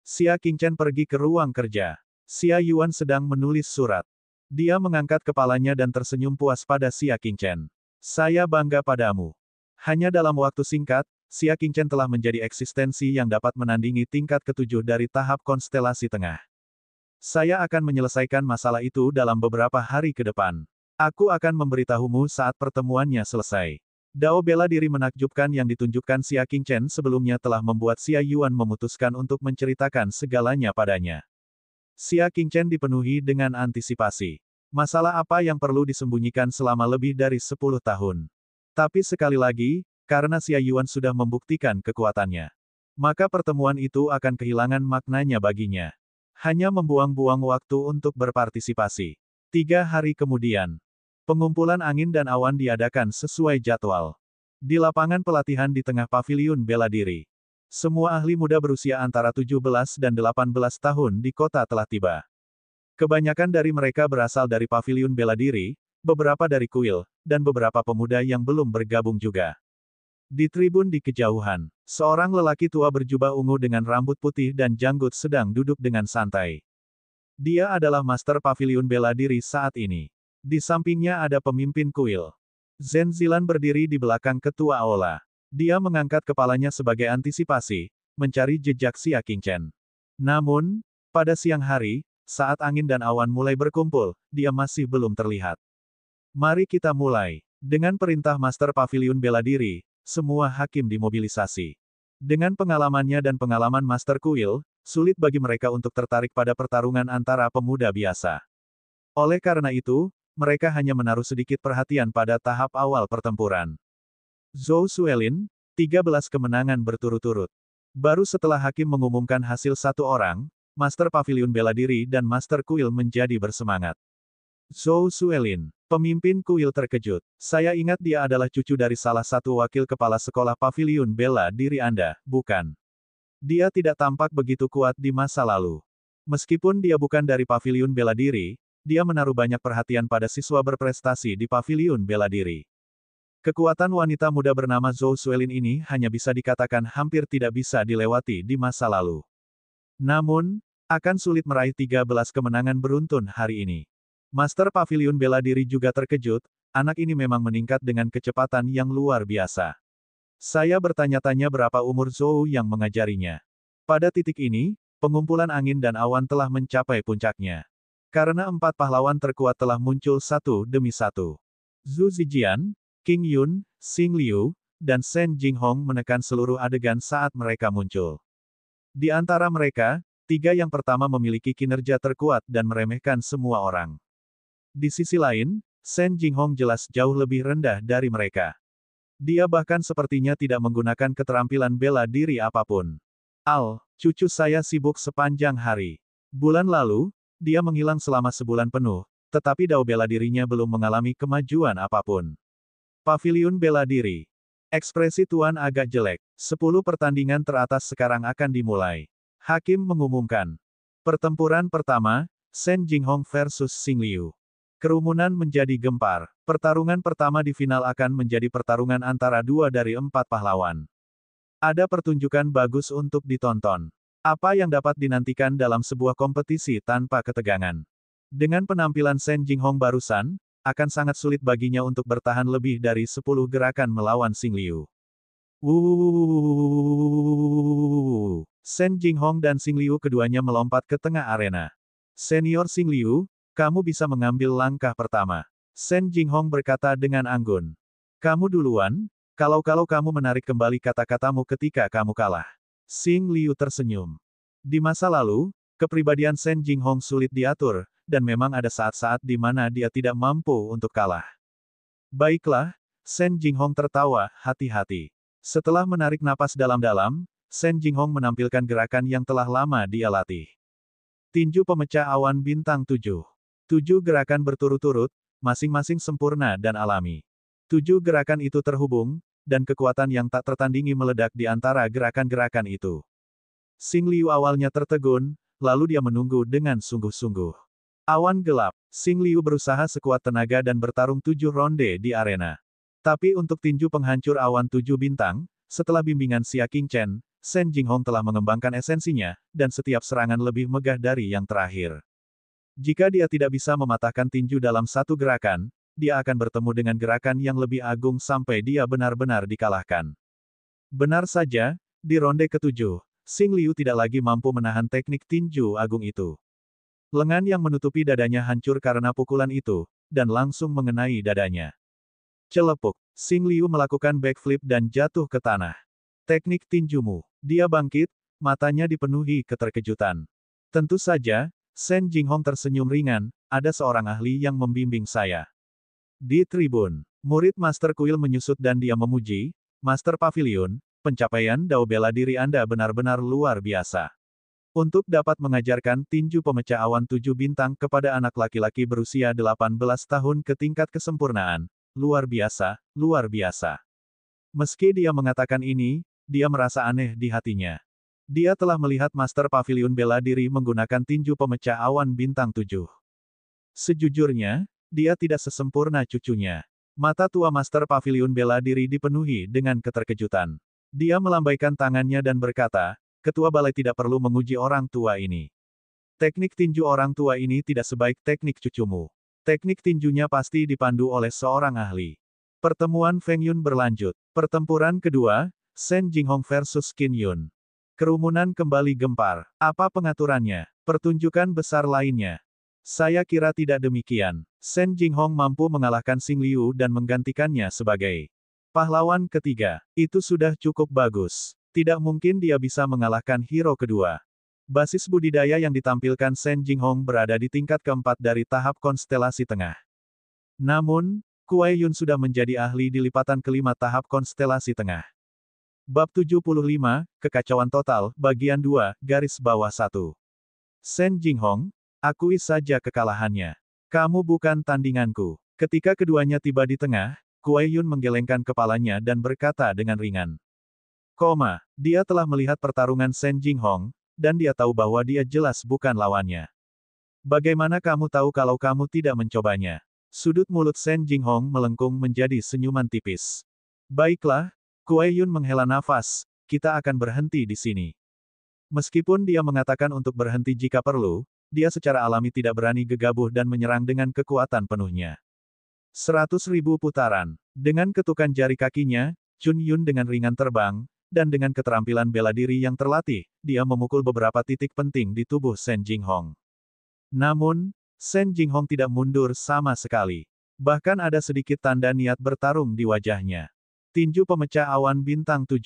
Xia Qingchen pergi ke ruang kerja. Xia Yuan sedang menulis surat. Dia mengangkat kepalanya dan tersenyum puas pada Xia Qingchen. Saya bangga padamu. Hanya dalam waktu singkat, Xia Qingchen telah menjadi eksistensi yang dapat menandingi tingkat ke-7 dari tahap konstelasi tengah. Saya akan menyelesaikan masalah itu dalam beberapa hari ke depan. Aku akan memberitahumu saat pertemuannya selesai. Dao bela diri menakjubkan yang ditunjukkan Xia Qingchen sebelumnya telah membuat Xia Yuan memutuskan untuk menceritakan segalanya padanya. Xia Qingchen dipenuhi dengan antisipasi. Masalah apa yang perlu disembunyikan selama lebih dari 10 tahun. Tapi sekali lagi, karena Xia Yuan sudah membuktikan kekuatannya, maka pertemuan itu akan kehilangan maknanya baginya. Hanya membuang-buang waktu untuk berpartisipasi. 3 hari kemudian, pengumpulan angin dan awan diadakan sesuai jadwal. Di lapangan pelatihan di tengah paviliun bela diri. Semua ahli muda berusia antara 17 dan 18 tahun di kota telah tiba. Kebanyakan dari mereka berasal dari paviliun bela diri, beberapa dari kuil, dan beberapa pemuda yang belum bergabung juga. Di tribun di kejauhan, seorang lelaki tua berjubah ungu dengan rambut putih dan janggut sedang duduk dengan santai. Dia adalah master paviliun bela diri saat ini. Di sampingnya ada pemimpin kuil. Zhen Zilan berdiri di belakang ketua aula. Dia mengangkat kepalanya sebagai antisipasi, mencari jejak Xia Qingchen. Namun, pada siang hari, saat angin dan awan mulai berkumpul, dia masih belum terlihat. Mari kita mulai. Dengan perintah master paviliun bela diri, semua hakim dimobilisasi. Dengan pengalamannya dan pengalaman master kuil, sulit bagi mereka untuk tertarik pada pertarungan antara pemuda biasa. Oleh karena itu, mereka hanya menaruh sedikit perhatian pada tahap awal pertempuran. Zhou Suelin, 13 kemenangan berturut-turut. Baru setelah hakim mengumumkan hasil satu orang, Master Paviliun Bela Diri dan Master Kuil menjadi bersemangat. Zhou Suelin, pemimpin kuil terkejut. Saya ingat dia adalah cucu dari salah satu wakil kepala sekolah Paviliun Bela Diri Anda, bukan? Dia tidak tampak begitu kuat di masa lalu. Meskipun dia bukan dari Paviliun Bela Diri, dia menaruh banyak perhatian pada siswa berprestasi di Paviliun Bela Diri. Kekuatan wanita muda bernama Zhou Suelin ini hanya bisa dikatakan hampir tidak bisa dilewati di masa lalu. Namun, akan sulit meraih 13 kemenangan beruntun hari ini. Master Paviliun Bela Diri juga terkejut, anak ini memang meningkat dengan kecepatan yang luar biasa. Saya bertanya-tanya berapa umur Zhou yang mengajarinya. Pada titik ini, pengumpulan angin dan awan telah mencapai puncaknya. Karena 4 pahlawan terkuat telah muncul satu demi satu. Zhu Zijian, Qing Yun, Xing Liu, dan Shen Jinghong menekan seluruh adegan saat mereka muncul. Di antara mereka, 3 yang pertama memiliki kinerja terkuat dan meremehkan semua orang. Di sisi lain, Shen Jinghong jelas jauh lebih rendah dari mereka. Dia bahkan sepertinya tidak menggunakan keterampilan bela diri apapun. Cucu saya sibuk sepanjang hari. Bulan lalu, dia menghilang selama sebulan penuh, tetapi dao bela dirinya belum mengalami kemajuan apapun. Paviliun bela diri. Ekspresi Tuan agak jelek. 10 pertandingan teratas sekarang akan dimulai. Hakim mengumumkan. Pertempuran pertama, Shen Jinghong versus Xing Liu. Kerumunan menjadi gempar. Pertarungan pertama di final akan menjadi pertarungan antara 2 dari 4 pahlawan. Ada pertunjukan bagus untuk ditonton. Apa yang dapat dinantikan dalam sebuah kompetisi tanpa ketegangan? Dengan penampilan Shen Jinghong barusan, akan sangat sulit baginya untuk bertahan lebih dari 10 gerakan melawan Xing Liu. Shen Jinghong dan Xing Liu keduanya melompat ke tengah arena. Senior Xing Liu, kamu bisa mengambil langkah pertama. Shen Jinghong berkata dengan anggun. Kamu duluan, kalau kamu menarik kembali kata-katamu ketika kamu kalah. Xing Liu tersenyum. Di masa lalu, kepribadian Shen Jinghong sulit diatur, dan memang ada saat-saat di mana dia tidak mampu untuk kalah. Baiklah, Shen Jinghong tertawa, hati-hati. Setelah menarik napas dalam-dalam, Shen Jinghong menampilkan gerakan yang telah lama dia latih. Tinju pemecah awan bintang 7. 7 gerakan berturut-turut, masing-masing sempurna dan alami. 7 gerakan itu terhubung, dan kekuatan yang tak tertandingi meledak di antara gerakan-gerakan itu. Xing Liu awalnya tertegun, lalu dia menunggu dengan sungguh-sungguh. Awan gelap. Xing Liu berusaha sekuat tenaga dan bertarung 7 ronde di arena. Tapi untuk tinju penghancur awan 7 bintang, setelah bimbingan Xia Qingchen, Shen Jinghong telah mengembangkan esensinya, dan setiap serangan lebih megah dari yang terakhir. Jika dia tidak bisa mematahkan tinju dalam satu gerakan, dia akan bertemu dengan gerakan yang lebih agung sampai dia benar-benar dikalahkan. Benar saja, di ronde ke-7, Xing Liu tidak lagi mampu menahan teknik tinju agung itu. Lengan yang menutupi dadanya hancur karena pukulan itu, dan langsung mengenai dadanya. Celepuk, Xing Liu melakukan backflip dan jatuh ke tanah. Teknik tinjumu. Dia bangkit, matanya dipenuhi keterkejutan. Tentu saja, Shen Jinghong tersenyum ringan, ada seorang ahli yang membimbing saya. Di tribun, murid Master Kuil menyusut dan dia memuji, Master Pavilion, pencapaian dao bela diri Anda benar-benar luar biasa. Untuk dapat mengajarkan tinju pemecah awan 7 bintang kepada anak laki-laki berusia 18 tahun ke tingkat kesempurnaan, luar biasa, luar biasa. Meski dia mengatakan ini, dia merasa aneh di hatinya. Dia telah melihat Master Pavilion bela diri menggunakan tinju pemecah awan bintang 7. Sejujurnya, dia tidak sesempurna cucunya. Mata tua Master Pavilion bela diri dipenuhi dengan keterkejutan. Dia melambaikan tangannya dan berkata, Ketua Balai tidak perlu menguji orang tua ini. Teknik tinju orang tua ini tidak sebaik teknik cucumu. Teknik tinjunya pasti dipandu oleh seorang ahli. Pertemuan Feng Yun berlanjut. Pertempuran kedua, Shen Jinghong versus Qin Yun. Kerumunan kembali gempar. Apa pengaturannya? Pertunjukan besar lainnya. Saya kira tidak demikian. Shen Jinghong mampu mengalahkan Xing Liu dan menggantikannya sebagai pahlawan ketiga. Itu sudah cukup bagus. Tidak mungkin dia bisa mengalahkan hero kedua. Basis budidaya yang ditampilkan Shen Jinghong berada di tingkat keempat dari tahap konstelasi tengah. Namun, Kuai Yun sudah menjadi ahli di lipatan kelima tahap konstelasi tengah. Bab 75, Kekacauan Total, Bagian 2, Garis Bawah 1. Shen Jinghong, akui saja kekalahannya. Kamu bukan tandinganku. Ketika keduanya tiba di tengah, Kuai Yun menggelengkan kepalanya dan berkata dengan ringan. Dia telah melihat pertarungan Shen Jinghong, dan dia tahu bahwa dia jelas bukan lawannya. Bagaimana kamu tahu kalau kamu tidak mencobanya? Sudut mulut Shen Jinghong melengkung menjadi senyuman tipis. Baiklah, Kuai Yun menghela nafas, kita akan berhenti di sini. Meskipun dia mengatakan untuk berhenti jika perlu, dia secara alami tidak berani gegabah dan menyerang dengan kekuatan penuhnya. 100.000 putaran. Dengan ketukan jari kakinya, Chun Yun dengan ringan terbang, dan dengan keterampilan bela diri yang terlatih, dia memukul beberapa titik penting di tubuh Shen Jinghong. Namun, Shen Jinghong tidak mundur sama sekali. Bahkan ada sedikit tanda niat bertarung di wajahnya. Tinju pemecah awan bintang 7.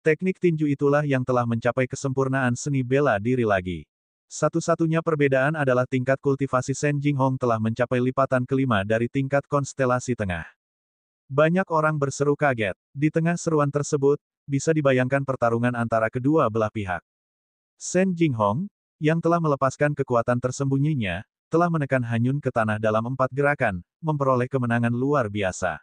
Teknik tinju itulah yang telah mencapai kesempurnaan seni bela diri lagi. Satu-satunya perbedaan adalah tingkat kultivasi Shen Jinghong telah mencapai lipatan kelima dari tingkat konstelasi tengah. Banyak orang berseru kaget. Di tengah seruan tersebut, bisa dibayangkan pertarungan antara kedua belah pihak. Shen Jinghong, yang telah melepaskan kekuatan tersembunyinya, telah menekan Hanyun ke tanah dalam 4 gerakan, memperoleh kemenangan luar biasa.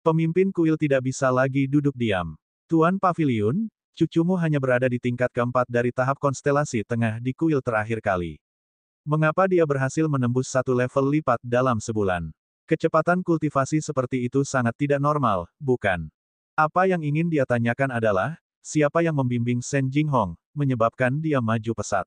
Pemimpin kuil tidak bisa lagi duduk diam. Tuan Paviliun, cucumu hanya berada di tingkat keempat dari tahap konstelasi tengah di kuil terakhir kali. Mengapa dia berhasil menembus 1 level lipat dalam sebulan? Kecepatan kultivasi seperti itu sangat tidak normal, bukan? Apa yang ingin dia tanyakan adalah, siapa yang membimbing Shen Jinghong, menyebabkan dia maju pesat.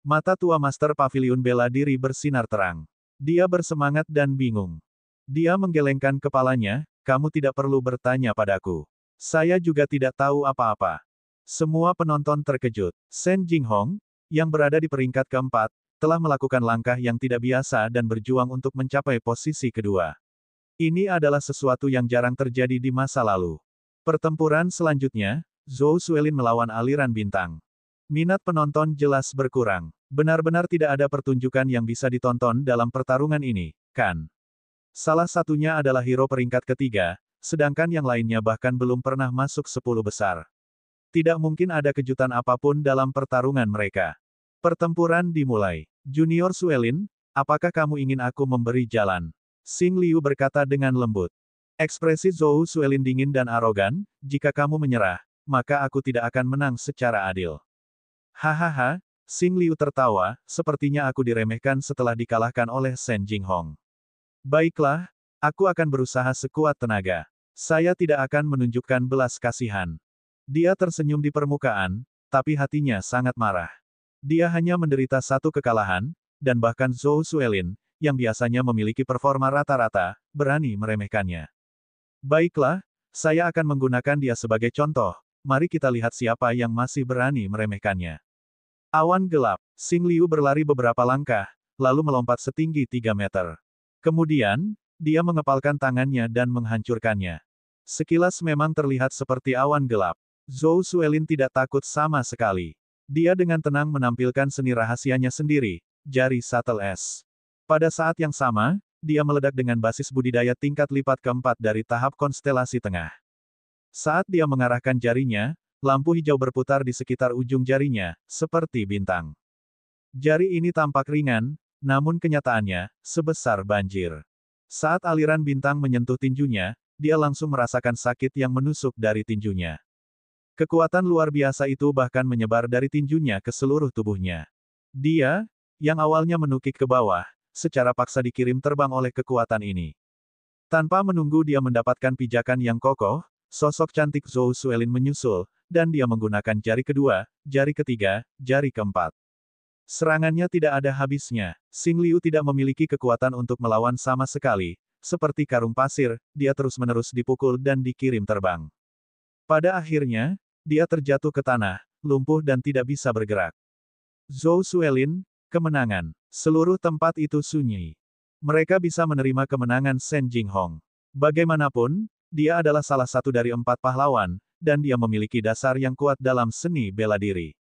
Mata tua Master Paviliun bela diri bersinar terang. Dia bersemangat dan bingung. Dia menggelengkan kepalanya, kamu tidak perlu bertanya padaku. Saya juga tidak tahu apa-apa. Semua penonton terkejut. Shen Jinghong, yang berada di peringkat keempat, telah melakukan langkah yang tidak biasa dan berjuang untuk mencapai posisi kedua. Ini adalah sesuatu yang jarang terjadi di masa lalu. Pertempuran selanjutnya, Zhou Suelin melawan aliran bintang. Minat penonton jelas berkurang. Benar-benar tidak ada pertunjukan yang bisa ditonton dalam pertarungan ini, kan? Salah satunya adalah hero peringkat ketiga, sedangkan yang lainnya bahkan belum pernah masuk 10 besar. Tidak mungkin ada kejutan apapun dalam pertarungan mereka. Pertempuran dimulai. Junior Suelin, apakah kamu ingin aku memberi jalan? Xing Liu berkata dengan lembut. Ekspresi Zhou Suelin dingin dan arogan, jika kamu menyerah, maka aku tidak akan menang secara adil. Hahaha, Xing Liu tertawa, sepertinya aku diremehkan setelah dikalahkan oleh Shen Jinghong. Baiklah, aku akan berusaha sekuat tenaga. Saya tidak akan menunjukkan belas kasihan. Dia tersenyum di permukaan, tapi hatinya sangat marah. Dia hanya menderita 1 kekalahan, dan bahkan Zhou Suelin, yang biasanya memiliki performa rata-rata, berani meremehkannya. Baiklah, saya akan menggunakan dia sebagai contoh. Mari kita lihat siapa yang masih berani meremehkannya. Awan gelap. Xing Liu berlari beberapa langkah, lalu melompat setinggi 3 meter. Kemudian, dia mengepalkan tangannya dan menghancurkannya. Sekilas memang terlihat seperti awan gelap. Zhou Suelin tidak takut sama sekali. Dia dengan tenang menampilkan seni rahasianya sendiri, jari shuttle es. Pada saat yang sama, dia meledak dengan basis budidaya tingkat lipat keempat dari tahap konstelasi tengah. Saat dia mengarahkan jarinya, lampu hijau berputar di sekitar ujung jarinya, seperti bintang. Jari ini tampak ringan, namun kenyataannya, sebesar banjir. Saat aliran bintang menyentuh tinjunya, dia langsung merasakan sakit yang menusuk dari tinjunya. Kekuatan luar biasa itu bahkan menyebar dari tinjunya ke seluruh tubuhnya. Dia, yang awalnya menukik ke bawah, secara paksa dikirim terbang oleh kekuatan ini. Tanpa menunggu dia mendapatkan pijakan yang kokoh, sosok cantik Zhou Suelin menyusul, dan dia menggunakan jari kedua, jari ketiga, jari keempat. Serangannya tidak ada habisnya. Xing Liu tidak memiliki kekuatan untuk melawan sama sekali. Seperti karung pasir, dia terus-menerus dipukul dan dikirim terbang. Pada akhirnya, dia terjatuh ke tanah, lumpuh dan tidak bisa bergerak. Zhou Suelin, kemenangan. Seluruh tempat itu sunyi. Mereka bisa menerima kemenangan Shen Jinghong. Bagaimanapun, dia adalah salah satu dari 4 pahlawan, dan dia memiliki dasar yang kuat dalam seni bela diri.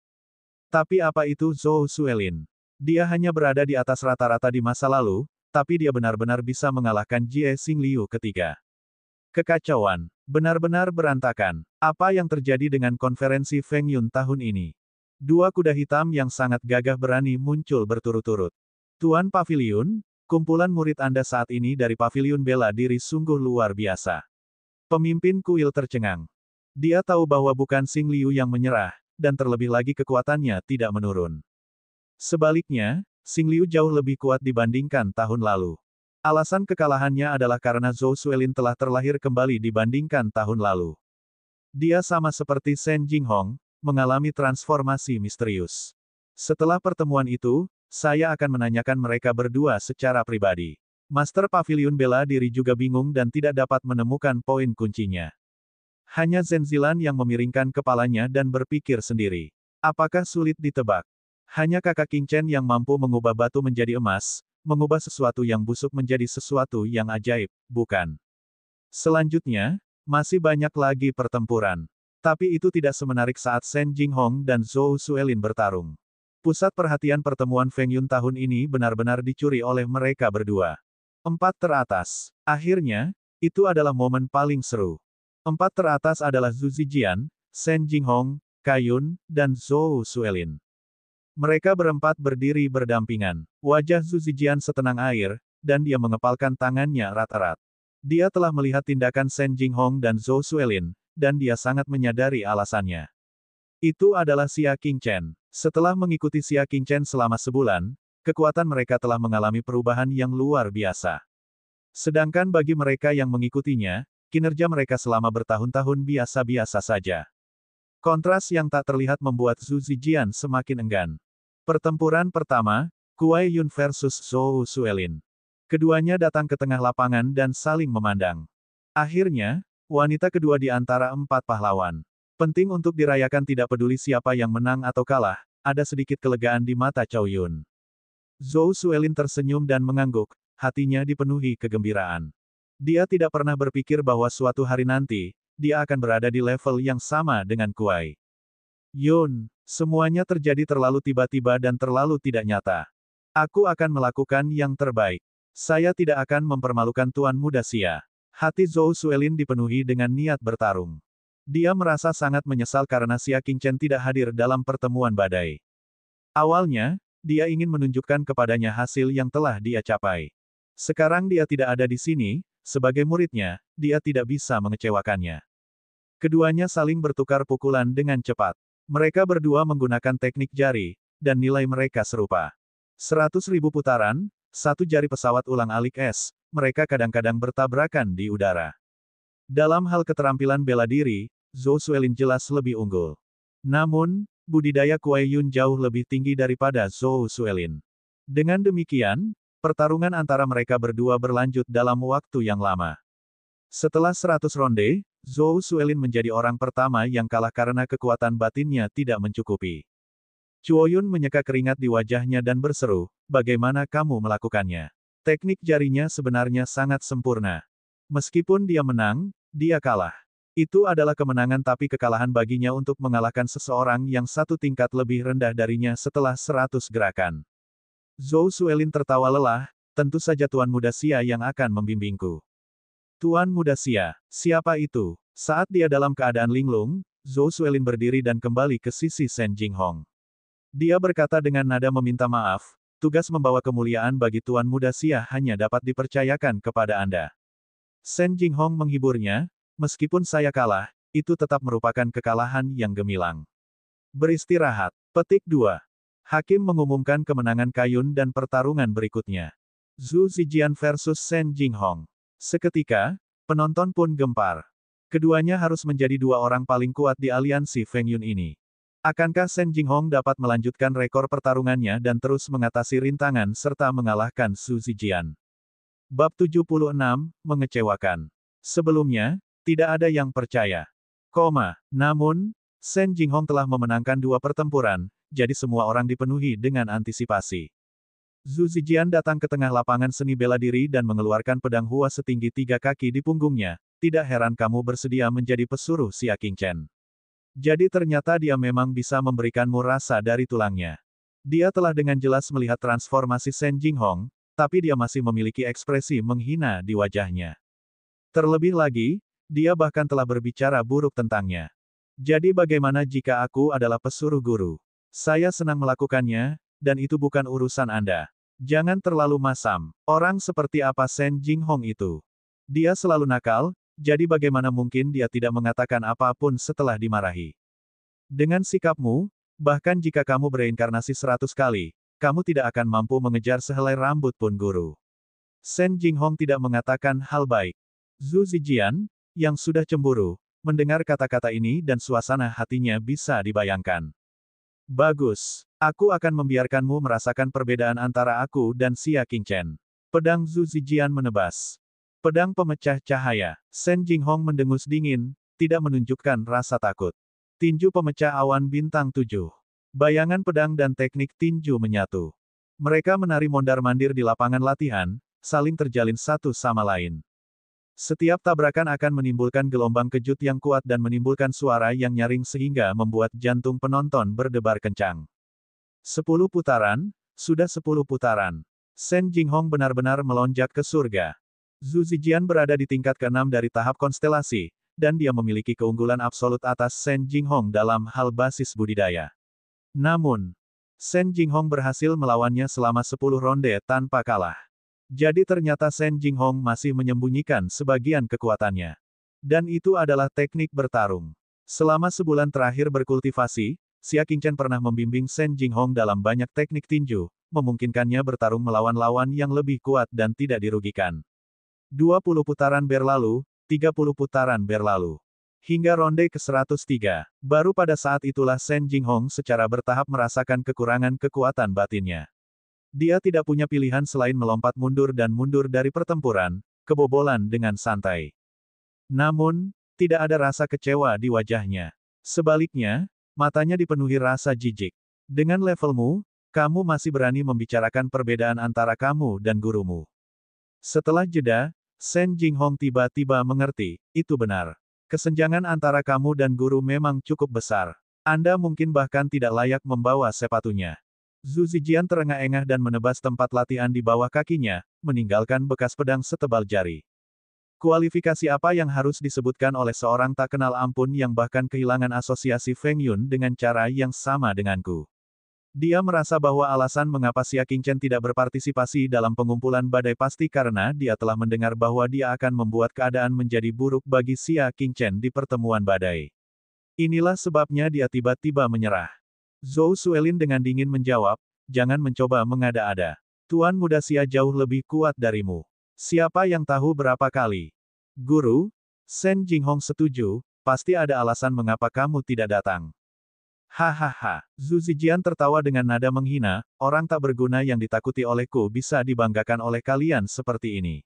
Tapi apa itu Zhou Suelin? Dia hanya berada di atas rata-rata di masa lalu, tapi dia benar-benar bisa mengalahkan Jie Xing Liu ketiga. Kekacauan. Benar-benar berantakan. Apa yang terjadi dengan konferensi Feng Yun tahun ini? 2 kuda hitam yang sangat gagah berani muncul berturut-turut. Tuan Paviliun, kumpulan murid Anda saat ini dari Paviliun bela diri sungguh luar biasa. Pemimpin kuil tercengang. Dia tahu bahwa bukan Xing Liu yang menyerah, dan terlebih lagi kekuatannya tidak menurun. Sebaliknya, Xing Liu jauh lebih kuat dibandingkan tahun lalu. Alasan kekalahannya adalah karena Zhou Suelin telah terlahir kembali dibandingkan tahun lalu. Dia sama seperti Shen Jinghong, mengalami transformasi misterius. Setelah pertemuan itu, saya akan menanyakan mereka berdua secara pribadi. Master Paviliun bela diri juga bingung dan tidak dapat menemukan poin kuncinya. Hanya Zhenzilan yang memiringkan kepalanya dan berpikir sendiri. Apakah sulit ditebak? Hanya kakak King Chen yang mampu mengubah batu menjadi emas, mengubah sesuatu yang busuk menjadi sesuatu yang ajaib, bukan? Selanjutnya, Masih banyak lagi pertempuran. Tapi itu tidak semenarik saat Shen Jinghong dan Zhou Suelin bertarung. Pusat perhatian pertemuan Feng Yun tahun ini benar-benar dicuri oleh mereka berdua. 4 teratas. Akhirnya, itu adalah momen paling seru. 4 teratas adalah Zhu Zijian, Shen Jinghong, Cai Yun, dan Zhou Suelin. Mereka berempat berdiri berdampingan. Wajah Zhu Zijian setenang air, dan dia mengepalkan tangannya erat-erat. Dia telah melihat tindakan Shen Jinghong dan Zhou Suelin, dan dia sangat menyadari alasannya. Itu adalah Xia Qingchen. Setelah mengikuti Xia Qingchen selama sebulan, kekuatan mereka telah mengalami perubahan yang luar biasa. Sedangkan bagi mereka yang mengikutinya, kinerja mereka selama bertahun-tahun biasa-biasa saja. Kontras yang tak terlihat membuat Zhu Zijian semakin enggan. Pertempuran pertama, Kuai Yun versus Zhou Suelin. Keduanya datang ke tengah lapangan dan saling memandang. Akhirnya, wanita kedua di antara 4 pahlawan. Penting untuk dirayakan tidak peduli siapa yang menang atau kalah, ada sedikit kelegaan di mata Chow Yun. Zhou Suelin tersenyum dan mengangguk, hatinya dipenuhi kegembiraan. Dia tidak pernah berpikir bahwa suatu hari nanti, dia akan berada di level yang sama dengan Kuai Yun. Semuanya terjadi terlalu tiba-tiba dan terlalu tidak nyata. Aku akan melakukan yang terbaik. Saya tidak akan mempermalukan Tuan Muda Xia. Hati Zhou Suelin dipenuhi dengan niat bertarung. Dia merasa sangat menyesal karena Xia Qingchen tidak hadir dalam pertemuan badai. Awalnya, dia ingin menunjukkan kepadanya hasil yang telah dia capai. Sekarang dia tidak ada di sini, sebagai muridnya, dia tidak bisa mengecewakannya. Keduanya saling bertukar pukulan dengan cepat. Mereka berdua menggunakan teknik jari, dan nilai mereka serupa. 100.000 putaran, satu jari pesawat ulang-alik es, mereka kadang-kadang bertabrakan di udara. Dalam hal keterampilan bela diri, Zhou Suelin jelas lebih unggul. Namun, budidaya Kuai Yun jauh lebih tinggi daripada Zhou Suelin. Dengan demikian, pertarungan antara mereka berdua berlanjut dalam waktu yang lama. Setelah 100 ronde, Zhou Suelin menjadi orang pertama yang kalah karena kekuatan batinnya tidak mencukupi. Chuo Yun menyeka keringat di wajahnya dan berseru, "Bagaimana kamu melakukannya?" Teknik jarinya sebenarnya sangat sempurna. Meskipun dia menang, dia kalah. Itu adalah kemenangan tapi kekalahan baginya untuk mengalahkan seseorang yang satu tingkat lebih rendah darinya setelah 100 gerakan. Zhou Suelin tertawa lelah, tentu saja Tuan Muda Xia yang akan membimbingku. Tuan Muda Xia, siapa itu? Saat dia dalam keadaan linglung, Zhou Suelin berdiri dan kembali ke sisi Shen Jinghong. Dia berkata dengan nada meminta maaf, tugas membawa kemuliaan bagi Tuan Muda Xia hanya dapat dipercayakan kepada Anda. Shen Jinghong menghiburnya, meskipun saya kalah, itu tetap merupakan kekalahan yang gemilang. Beristirahat. Petik 2. Hakim mengumumkan kemenangan Cai Yun dan pertarungan berikutnya. Zhu Zijian versus Shen Jinghong. Seketika, penonton pun gempar. Keduanya harus menjadi dua orang paling kuat di aliansi Feng Yun ini. Akankah Shen Jinghong dapat melanjutkan rekor pertarungannya dan terus mengatasi rintangan serta mengalahkan Zhu Zijian? Bab 76, mengecewakan. Sebelumnya, tidak ada yang percaya. Namun, Shen Jinghong telah memenangkan 2 pertempuran, jadi semua orang dipenuhi dengan antisipasi. Zhu Zijian datang ke tengah lapangan seni bela diri dan mengeluarkan pedang hua setinggi 3 kaki di punggungnya. Tidak heran kamu bersedia menjadi pesuruh Xia Qingchen. Jadi ternyata dia memang bisa memberikanmu rasa dari tulangnya. Dia telah dengan jelas melihat transformasi Shen Jinghong, tapi dia masih memiliki ekspresi menghina di wajahnya. Terlebih lagi, dia bahkan telah berbicara buruk tentangnya. Jadi bagaimana jika aku adalah pesuruh guru? Saya senang melakukannya, dan itu bukan urusan Anda. Jangan terlalu masam. Orang seperti apa Shen Jinghong itu? Dia selalu nakal, jadi bagaimana mungkin dia tidak mengatakan apapun setelah dimarahi? Dengan sikapmu, bahkan jika kamu bereinkarnasi 100 kali, kamu tidak akan mampu mengejar sehelai rambut pun guru. Shen Jinghong tidak mengatakan hal baik. Zhu Zijian, yang sudah cemburu, mendengar kata-kata ini dan suasana hatinya bisa dibayangkan. Bagus. Aku akan membiarkanmu merasakan perbedaan antara aku dan Xia Qingchen. Pedang Zhu Zijian menebas. Pedang pemecah cahaya. Shen Jinghong mendengus dingin, tidak menunjukkan rasa takut. Tinju pemecah awan bintang 7. Bayangan pedang dan teknik tinju menyatu. Mereka menari mondar-mandir di lapangan latihan, saling terjalin satu sama lain. Setiap tabrakan akan menimbulkan gelombang kejut yang kuat dan menimbulkan suara yang nyaring sehingga membuat jantung penonton berdebar kencang. 10 putaran, sudah 10 putaran. Shen Jinghong benar-benar melonjak ke surga. Zhu Zijian berada di tingkat ke-6 dari tahap konstelasi, dan dia memiliki keunggulan absolut atas Shen Jinghong dalam hal basis budidaya. Namun, Shen Jinghong berhasil melawannya selama 10 ronde tanpa kalah. Jadi ternyata Shen Jinghong masih menyembunyikan sebagian kekuatannya. Dan itu adalah teknik bertarung. Selama sebulan terakhir berkultivasi, Xia Qingchen pernah membimbing Shen Jinghong dalam banyak teknik tinju, memungkinkannya bertarung melawan lawan yang lebih kuat dan tidak dirugikan. 20 putaran berlalu, 30 putaran berlalu. Hingga ronde ke-103, baru pada saat itulah Shen Jinghong secara bertahap merasakan kekurangan kekuatan batinnya. Dia tidak punya pilihan selain melompat mundur dan mundur dari pertempuran, kebobolan dengan santai. Namun, tidak ada rasa kecewa di wajahnya. Sebaliknya, matanya dipenuhi rasa jijik. Dengan levelmu, kamu masih berani membicarakan perbedaan antara kamu dan gurumu. Setelah jeda, Shen Jinghong tiba-tiba mengerti, itu benar. Kesenjangan antara kamu dan guru memang cukup besar. Anda mungkin bahkan tidak layak membawa sepatunya. Zhu Zijian terengah-engah dan menebas tempat latihan di bawah kakinya, meninggalkan bekas pedang setebal jari. Kualifikasi apa yang harus disebutkan oleh seorang tak kenal ampun yang bahkan kehilangan asosiasi Feng Yun dengan cara yang sama denganku? Dia merasa bahwa alasan mengapa Xia Qingchen tidak berpartisipasi dalam pengumpulan badai pasti karena dia telah mendengar bahwa dia akan membuat keadaan menjadi buruk bagi Xia Qingchen di pertemuan badai. Inilah sebabnya dia tiba-tiba menyerah. Zhou Suelin dengan dingin menjawab, jangan mencoba mengada-ada. Tuan muda Xia jauh lebih kuat darimu. Siapa yang tahu berapa kali? Guru, Shen Jinghong setuju, pasti ada alasan mengapa kamu tidak datang. Hahaha. Zhu Zijian tertawa dengan nada menghina, orang tak berguna yang ditakuti olehku bisa dibanggakan oleh kalian seperti ini.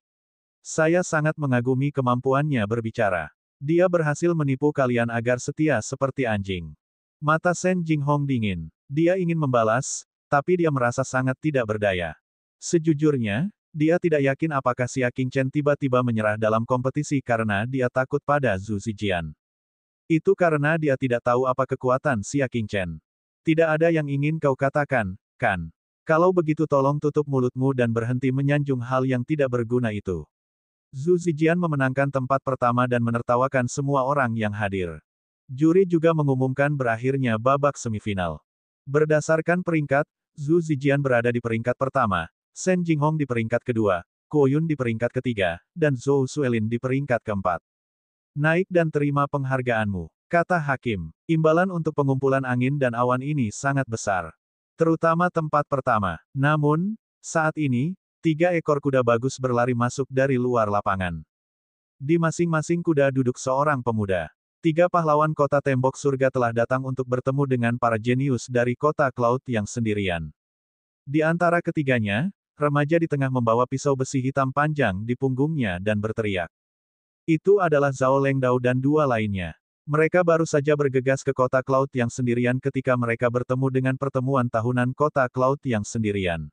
Saya sangat mengagumi kemampuannya berbicara. Dia berhasil menipu kalian agar setia seperti anjing. Mata Shen Jinghong dingin. Dia ingin membalas, tapi dia merasa sangat tidak berdaya. Sejujurnya, dia tidak yakin apakah Xia Qingchen tiba-tiba menyerah dalam kompetisi karena dia takut pada Zhu Zijian. Itu karena dia tidak tahu apa kekuatan Xia Qingchen. Tidak ada yang ingin kau katakan, kan? Kalau begitu tolong tutup mulutmu dan berhenti menyanjung hal yang tidak berguna itu. Zhu Zijian memenangkan tempat pertama dan menertawakan semua orang yang hadir. Juri juga mengumumkan berakhirnya babak semifinal. Berdasarkan peringkat, Zhu Zijian berada di peringkat pertama, Shen Jinghong di peringkat kedua, Kuo Yun di peringkat ketiga, dan Zhou Suelin di peringkat keempat. Naik dan terima penghargaanmu, kata hakim. Imbalan untuk pengumpulan angin dan awan ini sangat besar. Terutama tempat pertama. Namun, saat ini, 3 ekor kuda bagus berlari masuk dari luar lapangan. Di masing-masing kuda duduk seorang pemuda. 3 pahlawan kota tembok surga telah datang untuk bertemu dengan para jenius dari kota Cloud yang sendirian. Di antara ketiganya, remaja di tengah membawa pisau besi hitam panjang di punggungnya dan berteriak. Itu adalah Zhao Lengdao dan 2 lainnya. Mereka baru saja bergegas ke kota Cloud yang sendirian ketika mereka bertemu dengan pertemuan tahunan kota Cloud yang sendirian.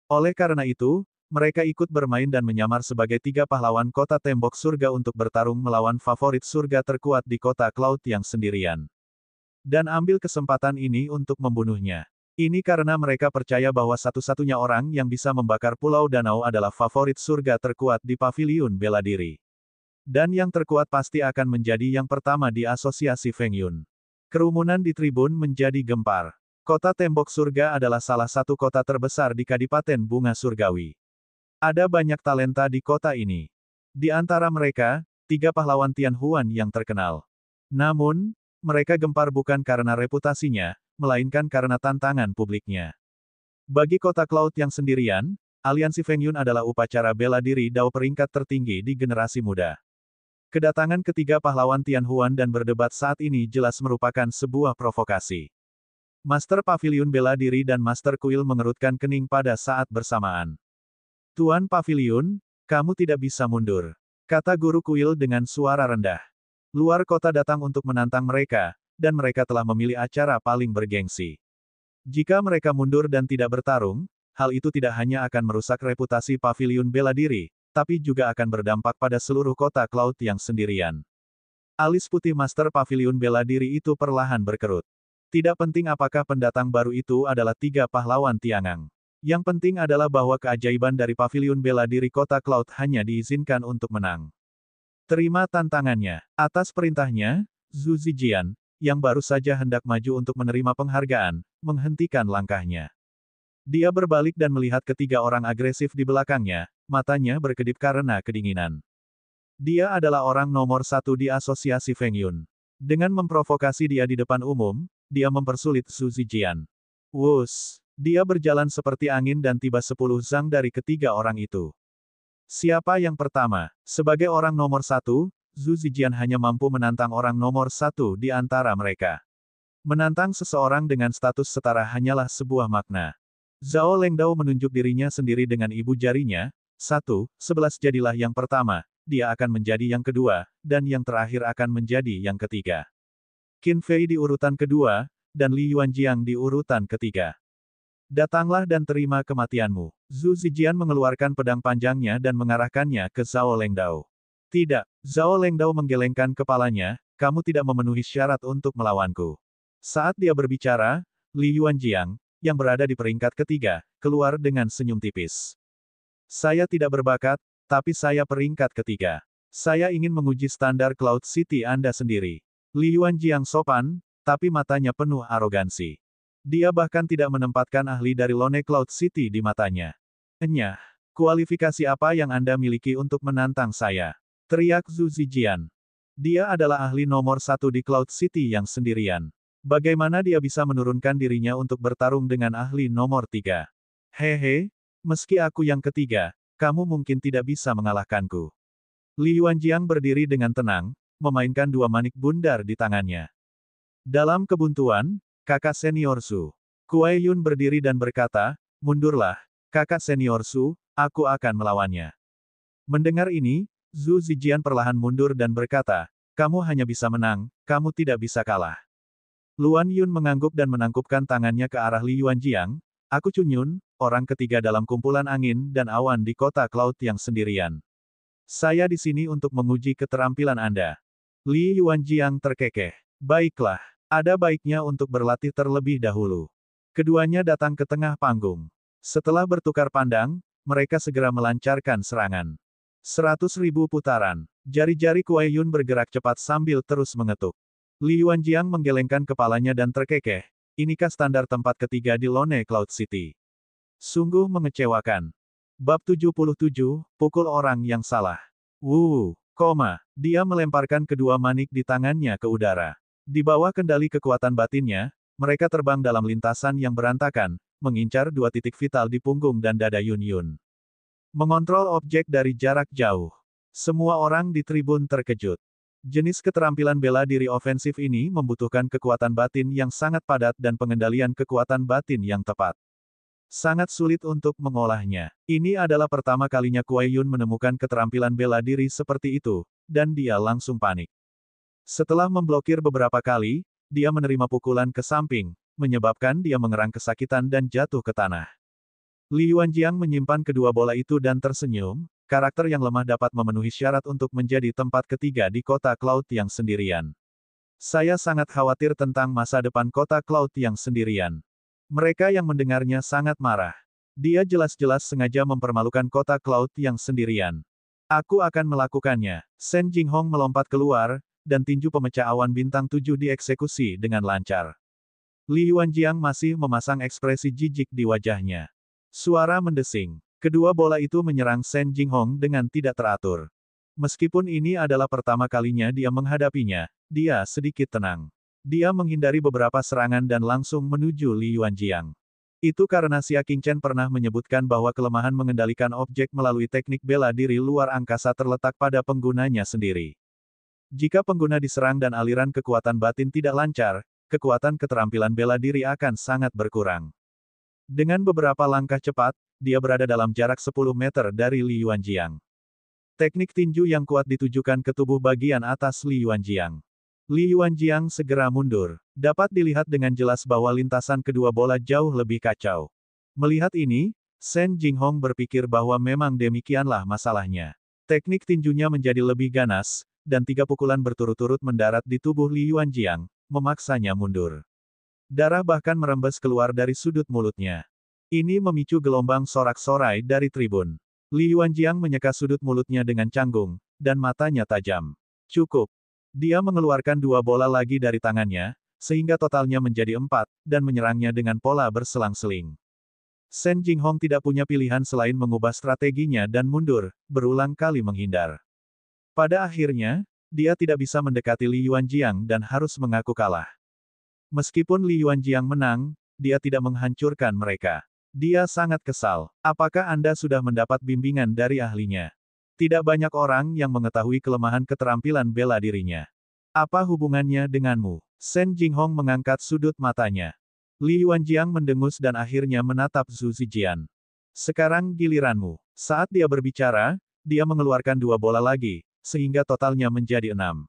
Oleh karena itu, mereka ikut bermain dan menyamar sebagai 3 pahlawan kota tembok surga untuk bertarung melawan favorit surga terkuat di kota Cloud yang sendirian. Dan ambil kesempatan ini untuk membunuhnya. Ini karena mereka percaya bahwa satu-satunya orang yang bisa membakar Pulau Danau adalah favorit surga terkuat di Paviliun Bela Diri. Dan yang terkuat pasti akan menjadi yang pertama di asosiasi Feng Yun. Kerumunan di tribun menjadi gempar. Kota tembok surga adalah salah satu kota terbesar di Kadipaten Bunga Surgawi. Ada banyak talenta di kota ini. Di antara mereka, 3 pahlawan Tianhuan yang terkenal. Namun, mereka gempar bukan karena reputasinya, melainkan karena tantangan publiknya. Bagi kota Cloud yang sendirian, Aliansi Feng Yun adalah upacara bela diri Dao peringkat tertinggi di generasi muda. Kedatangan ketiga pahlawan Tianhuan dan berdebat saat ini jelas merupakan sebuah provokasi. Master Paviliun Bela Diri dan Master Kuil mengerutkan kening pada saat bersamaan. Tuan Paviliun, kamu tidak bisa mundur, kata Guru Kuil dengan suara rendah. Luar kota datang untuk menantang mereka, dan mereka telah memilih acara paling bergengsi. Jika mereka mundur dan tidak bertarung, hal itu tidak hanya akan merusak reputasi Paviliun Bela Diri, tapi juga akan berdampak pada seluruh kota Cloud yang sendirian. Alis putih Master Pavilion bela diri itu perlahan berkerut. Tidak penting apakah pendatang baru itu adalah 3 pahlawan Tiangang. Yang penting adalah bahwa keajaiban dari Pavilion bela diri kota Cloud hanya diizinkan untuk menang. Terima tantangannya. Atas perintahnya, Zhu Zijian, yang baru saja hendak maju untuk menerima penghargaan, menghentikan langkahnya. Dia berbalik dan melihat ketiga orang agresif di belakangnya, matanya berkedip karena kedinginan. Dia adalah orang nomor 1 di asosiasi Feng Yun. Dengan memprovokasi dia di depan umum, dia mempersulit Zhu Zijian. Wus! Dia berjalan seperti angin dan tiba 10 zang dari ketiga orang itu. Siapa yang pertama? Sebagai orang nomor 1, Zhu Zijian hanya mampu menantang orang nomor 1 di antara mereka. Menantang seseorang dengan status setara hanyalah sebuah makna. Zhao Lengdao menunjuk dirinya sendiri dengan ibu jarinya. 1, 11 jadilah yang pertama, dia akan menjadi yang kedua, dan yang terakhir akan menjadi yang ketiga. Qin Fei di urutan kedua, dan Li Yuanjiang di urutan ketiga. Datanglah dan terima kematianmu. Zhu Zijian mengeluarkan pedang panjangnya dan mengarahkannya ke Zhao Lengdao. Tidak, Zhao Lengdao menggelengkan kepalanya, kamu tidak memenuhi syarat untuk melawanku. Saat dia berbicara, Li Yuanjiang, yang berada di peringkat ketiga, keluar dengan senyum tipis. Saya tidak berbakat, tapi saya peringkat ketiga. Saya ingin menguji standar Cloud City Anda sendiri. Li Yuanjiang sopan, tapi matanya penuh arogansi. Dia bahkan tidak menempatkan ahli dari Lone Cloud City di matanya. Enyah, kualifikasi apa yang Anda miliki untuk menantang saya? Teriak Zhu Zijian. Dia adalah ahli nomor 1 di Cloud City yang sendirian. Bagaimana dia bisa menurunkan dirinya untuk bertarung dengan ahli nomor 3? Hehe, meski aku yang ketiga, kamu mungkin tidak bisa mengalahkanku. Li Yuanjiang berdiri dengan tenang, memainkan 2 manik bundar di tangannya. Dalam kebuntuan, kakak senior Su Kuai Yun berdiri dan berkata, mundurlah, kakak senior Su, aku akan melawannya. Mendengar ini, Zhu Zijian perlahan mundur dan berkata, kamu hanya bisa menang, kamu tidak bisa kalah. Luan Yun mengangguk dan menangkupkan tangannya ke arah Li Yuanjiang, aku Chun Yun, orang ketiga dalam kumpulan angin dan awan di kota Cloud yang sendirian. Saya di sini untuk menguji keterampilan Anda. Li Yuanjiang terkekeh. Baiklah. Ada baiknya untuk berlatih terlebih dahulu. Keduanya datang ke tengah panggung. Setelah bertukar pandang, mereka segera melancarkan serangan. 100.000 putaran. Jari-jari Kuai Yun bergerak cepat sambil terus mengetuk. Li Yuanjiang menggelengkan kepalanya dan terkekeh. Inikah standar tempat ketiga di Lone Cloud City? Sungguh mengecewakan. Bab 77, pukul orang yang salah. Dia melemparkan kedua manik di tangannya ke udara. Di bawah kendali kekuatan batinnya, mereka terbang dalam lintasan yang berantakan, mengincar 2 titik vital di punggung dan dada Yun Yun. Mengontrol objek dari jarak jauh. Semua orang di tribun terkejut. Jenis keterampilan bela diri ofensif ini membutuhkan kekuatan batin yang sangat padat dan pengendalian kekuatan batin yang tepat. Sangat sulit untuk mengolahnya. Ini adalah pertama kalinya Kuai Yun menemukan keterampilan bela diri seperti itu, dan dia langsung panik. Setelah memblokir beberapa kali, dia menerima pukulan ke samping, menyebabkan dia mengerang kesakitan dan jatuh ke tanah. Li Yuanjiang menyimpan kedua bola itu dan tersenyum, karakter yang lemah dapat memenuhi syarat untuk menjadi tempat ketiga di kota Cloud yang sendirian. Saya sangat khawatir tentang masa depan kota Cloud yang sendirian. Mereka yang mendengarnya sangat marah. Dia jelas-jelas sengaja mempermalukan kota Cloud yang sendirian. Aku akan melakukannya. Shen Jinghong melompat keluar, dan tinju pemecah awan bintang 7 dieksekusi dengan lancar. Li Yuanjiang masih memasang ekspresi jijik di wajahnya. Suara mendesing. Kedua bola itu menyerang Shen Jinghong dengan tidak teratur. Meskipun ini adalah pertama kalinya dia menghadapinya, dia sedikit tenang. Dia menghindari beberapa serangan dan langsung menuju Li Yuanjiang. Itu karena Xia Qingchen pernah menyebutkan bahwa kelemahan mengendalikan objek melalui teknik bela diri luar angkasa terletak pada penggunanya sendiri. Jika pengguna diserang dan aliran kekuatan batin tidak lancar, kekuatan keterampilan bela diri akan sangat berkurang. Dengan beberapa langkah cepat, dia berada dalam jarak 10 meter dari Li Yuanjiang. Teknik tinju yang kuat ditujukan ke tubuh bagian atas Li Yuanjiang. Li Yuanjiang segera mundur. Dapat dilihat dengan jelas bahwa lintasan kedua bola jauh lebih kacau. Melihat ini, Shen Jinghong berpikir bahwa memang demikianlah masalahnya. Teknik tinjunya menjadi lebih ganas, dan 3 pukulan berturut-turut mendarat di tubuh Li Yuanjiang, memaksanya mundur. Darah bahkan merembes keluar dari sudut mulutnya. Ini memicu gelombang sorak-sorai dari tribun. Li Yuanjiang menyeka sudut mulutnya dengan canggung, dan matanya tajam. Cukup. Dia mengeluarkan 2 bola lagi dari tangannya, sehingga totalnya menjadi 4, dan menyerangnya dengan pola berselang-seling. Shen Jinghong tidak punya pilihan selain mengubah strateginya dan mundur, berulang kali menghindar. Pada akhirnya, dia tidak bisa mendekati Li Yuanjiang dan harus mengaku kalah. Meskipun Li Yuanjiang menang, dia tidak menghancurkan mereka. Dia sangat kesal. Apakah Anda sudah mendapat bimbingan dari ahlinya? Tidak banyak orang yang mengetahui kelemahan keterampilan bela dirinya. Apa hubungannya denganmu? Shen Jinghong mengangkat sudut matanya. Li Yuanjiang mendengus dan akhirnya menatap Zhu Zijian. Sekarang giliranmu. Saat dia berbicara, dia mengeluarkan 2 bola lagi, sehingga totalnya menjadi 6.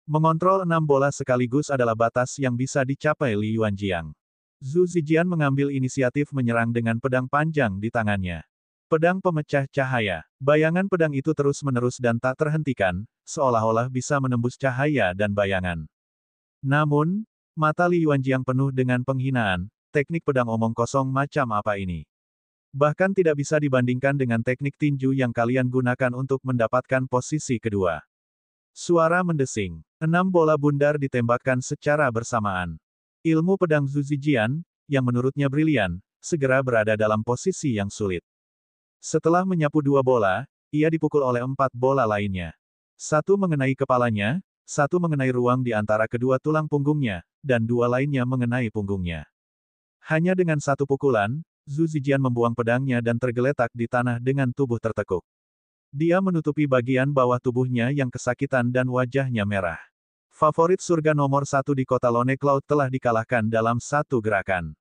Mengontrol 6 bola sekaligus adalah batas yang bisa dicapai Li Yuanjiang. Zhu Zijian mengambil inisiatif menyerang dengan pedang panjang di tangannya. Pedang pemecah cahaya. Bayangan pedang itu terus-menerus dan tak terhentikan, seolah-olah bisa menembus cahaya dan bayangan. Namun, mata Li Yuanjiang penuh dengan penghinaan, teknik pedang omong kosong macam apa ini? Bahkan tidak bisa dibandingkan dengan teknik tinju yang kalian gunakan untuk mendapatkan posisi kedua. Suara mendesing. 6 bola bundar ditembakkan secara bersamaan. Ilmu pedang Zhu Zijian, yang menurutnya brilian, segera berada dalam posisi yang sulit. Setelah menyapu 2 bola, ia dipukul oleh 4 bola lainnya. 1 mengenai kepalanya, 1 mengenai ruang di antara kedua tulang punggungnya, dan 2 lainnya mengenai punggungnya. Hanya dengan 1 pukulan, Zhu Zijian membuang pedangnya dan tergeletak di tanah dengan tubuh tertekuk. Dia menutupi bagian bawah tubuhnya yang kesakitan dan wajahnya merah. Favorit surga nomor 1 di kota Lone Cloud telah dikalahkan dalam 1 gerakan.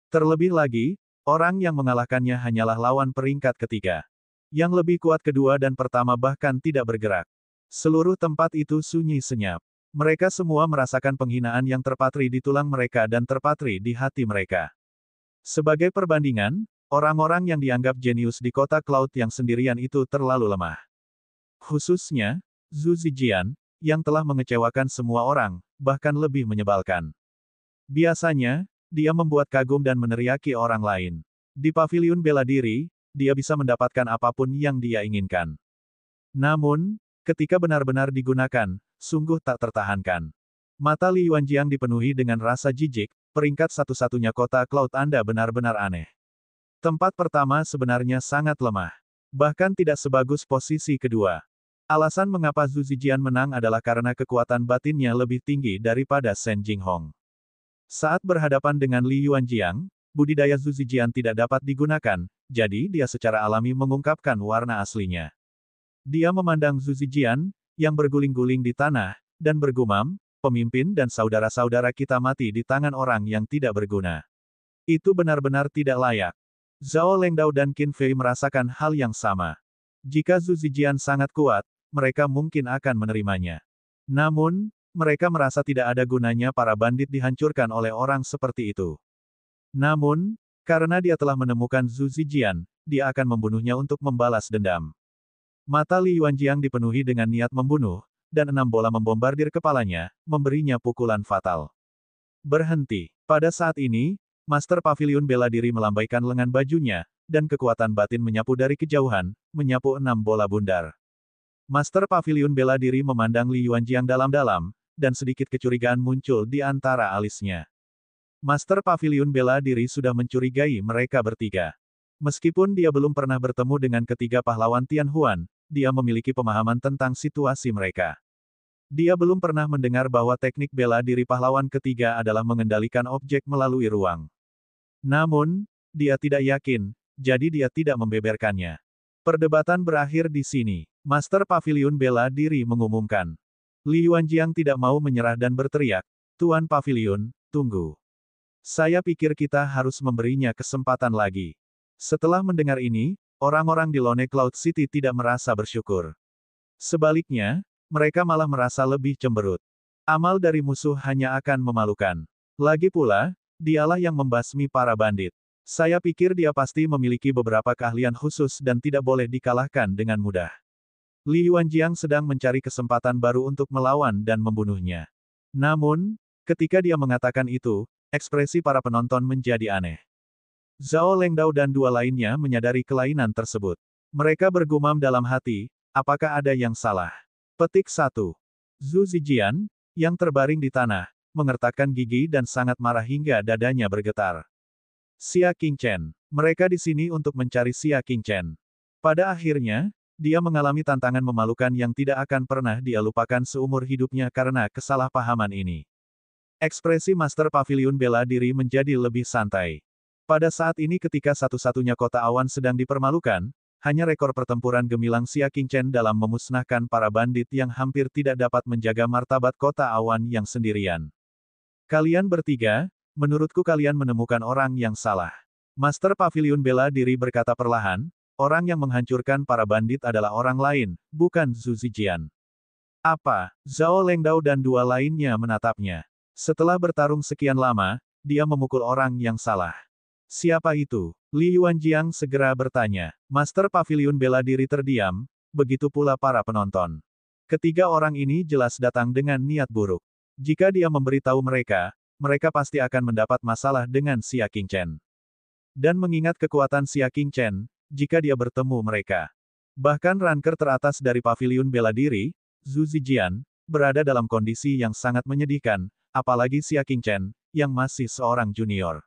Terlebih lagi, orang yang mengalahkannya hanyalah lawan peringkat ketiga. Yang lebih kuat kedua dan pertama bahkan tidak bergerak. Seluruh tempat itu sunyi senyap. Mereka semua merasakan penghinaan yang terpatri di tulang mereka dan terpatri di hati mereka. Sebagai perbandingan, orang-orang yang dianggap jenius di kota Cloud yang sendirian itu terlalu lemah. Khususnya, Zhu Zijian, yang telah mengecewakan semua orang, bahkan lebih menyebalkan. Biasanya, dia membuat kagum dan meneriaki orang lain. Di paviliun bela diri, dia bisa mendapatkan apapun yang dia inginkan. Namun, ketika benar-benar digunakan, sungguh tak tertahankan. Mata Li Yuanjiang dipenuhi dengan rasa jijik, peringkat satu-satunya kota Cloud Anda benar-benar aneh. Tempat pertama sebenarnya sangat lemah. Bahkan tidak sebagus posisi kedua. Alasan mengapa Zhu Zijian menang adalah karena kekuatan batinnya lebih tinggi daripada Shen Jinghong. Saat berhadapan dengan Li Yuanjiang, budidaya Zhu Zijian tidak dapat digunakan, jadi dia secara alami mengungkapkan warna aslinya. Dia memandang Zhu Zijian, yang berguling-guling di tanah, dan bergumam, pemimpin dan saudara-saudara kita mati di tangan orang yang tidak berguna. Itu benar-benar tidak layak. Zhao Lengdao dan Qin Fei merasakan hal yang sama. Jika Zhu Zijian sangat kuat, mereka mungkin akan menerimanya. Namun, mereka merasa tidak ada gunanya para bandit dihancurkan oleh orang seperti itu. Namun, karena dia telah menemukan Zhu Zijian, dia akan membunuhnya untuk membalas dendam. Mata Li Yuanjiang dipenuhi dengan niat membunuh, dan 6 bola membombardir kepalanya, memberinya pukulan fatal. Berhenti. Pada saat ini, Master Paviliun Bela Diri melambaikan lengan bajunya, dan kekuatan batin menyapu dari kejauhan, menyapu 6 bola bundar. Master Paviliun Bela Diri memandang Li Yuanjiang dalam-dalam, dan sedikit kecurigaan muncul di antara alisnya. Master Paviliun Bela Diri sudah mencurigai mereka bertiga. Meskipun dia belum pernah bertemu dengan ketiga pahlawan Tianhuan, dia memiliki pemahaman tentang situasi mereka. Dia belum pernah mendengar bahwa teknik bela diri pahlawan ketiga adalah mengendalikan objek melalui ruang. Namun, dia tidak yakin, jadi dia tidak membeberkannya. Perdebatan berakhir di sini. Master Paviliun Bela Diri mengumumkan. Li Yuanjiang tidak mau menyerah dan berteriak, "Tuan Paviliun, tunggu. Saya pikir kita harus memberinya kesempatan lagi." Setelah mendengar ini, orang-orang di Lone Cloud City tidak merasa bersyukur. Sebaliknya, mereka malah merasa lebih cemberut. Amal dari musuh hanya akan memalukan. Lagi pula, dialah yang membasmi para bandit. Saya pikir dia pasti memiliki beberapa keahlian khusus dan tidak boleh dikalahkan dengan mudah. Li Yuanjiang sedang mencari kesempatan baru untuk melawan dan membunuhnya. Namun, ketika dia mengatakan itu, ekspresi para penonton menjadi aneh. Zhao Lengdao dan dua lainnya menyadari kelainan tersebut. Mereka bergumam dalam hati, apakah ada yang salah? Petik 1. Zhu Zijian, yang terbaring di tanah, mengertakkan gigi dan sangat marah hingga dadanya bergetar. Xia Qingchen. Mereka di sini untuk mencari Xia Qingchen. Pada akhirnya, dia mengalami tantangan memalukan yang tidak akan pernah dia lupakan seumur hidupnya karena kesalahpahaman ini. Ekspresi Master Pavilion bela diri menjadi lebih santai. Pada saat ini ketika satu-satunya kota awan sedang dipermalukan, hanya rekor pertempuran gemilang Xia Qingchen dalam memusnahkan para bandit yang hampir tidak dapat menjaga martabat kota awan yang sendirian. Kalian bertiga, menurutku kalian menemukan orang yang salah. Master Pavilion bela diri berkata perlahan, orang yang menghancurkan para bandit adalah orang lain, bukan Zhu Zijian. Apa? Zhao Lengdao dan dua lainnya menatapnya. Setelah bertarung sekian lama, dia memukul orang yang salah. Siapa itu? Li Yuanjiang segera bertanya. Master Pavilion bela diri terdiam, begitu pula para penonton. Ketiga orang ini jelas datang dengan niat buruk. Jika dia memberitahu mereka, mereka pasti akan mendapat masalah dengan Xia Qingchen. Dan mengingat kekuatan Xia Qingchen, jika dia bertemu mereka. Bahkan ranker teratas dari Pavilion bela diri, Zhu Zijian, berada dalam kondisi yang sangat menyedihkan, apalagi Xia Qingchen, yang masih seorang junior.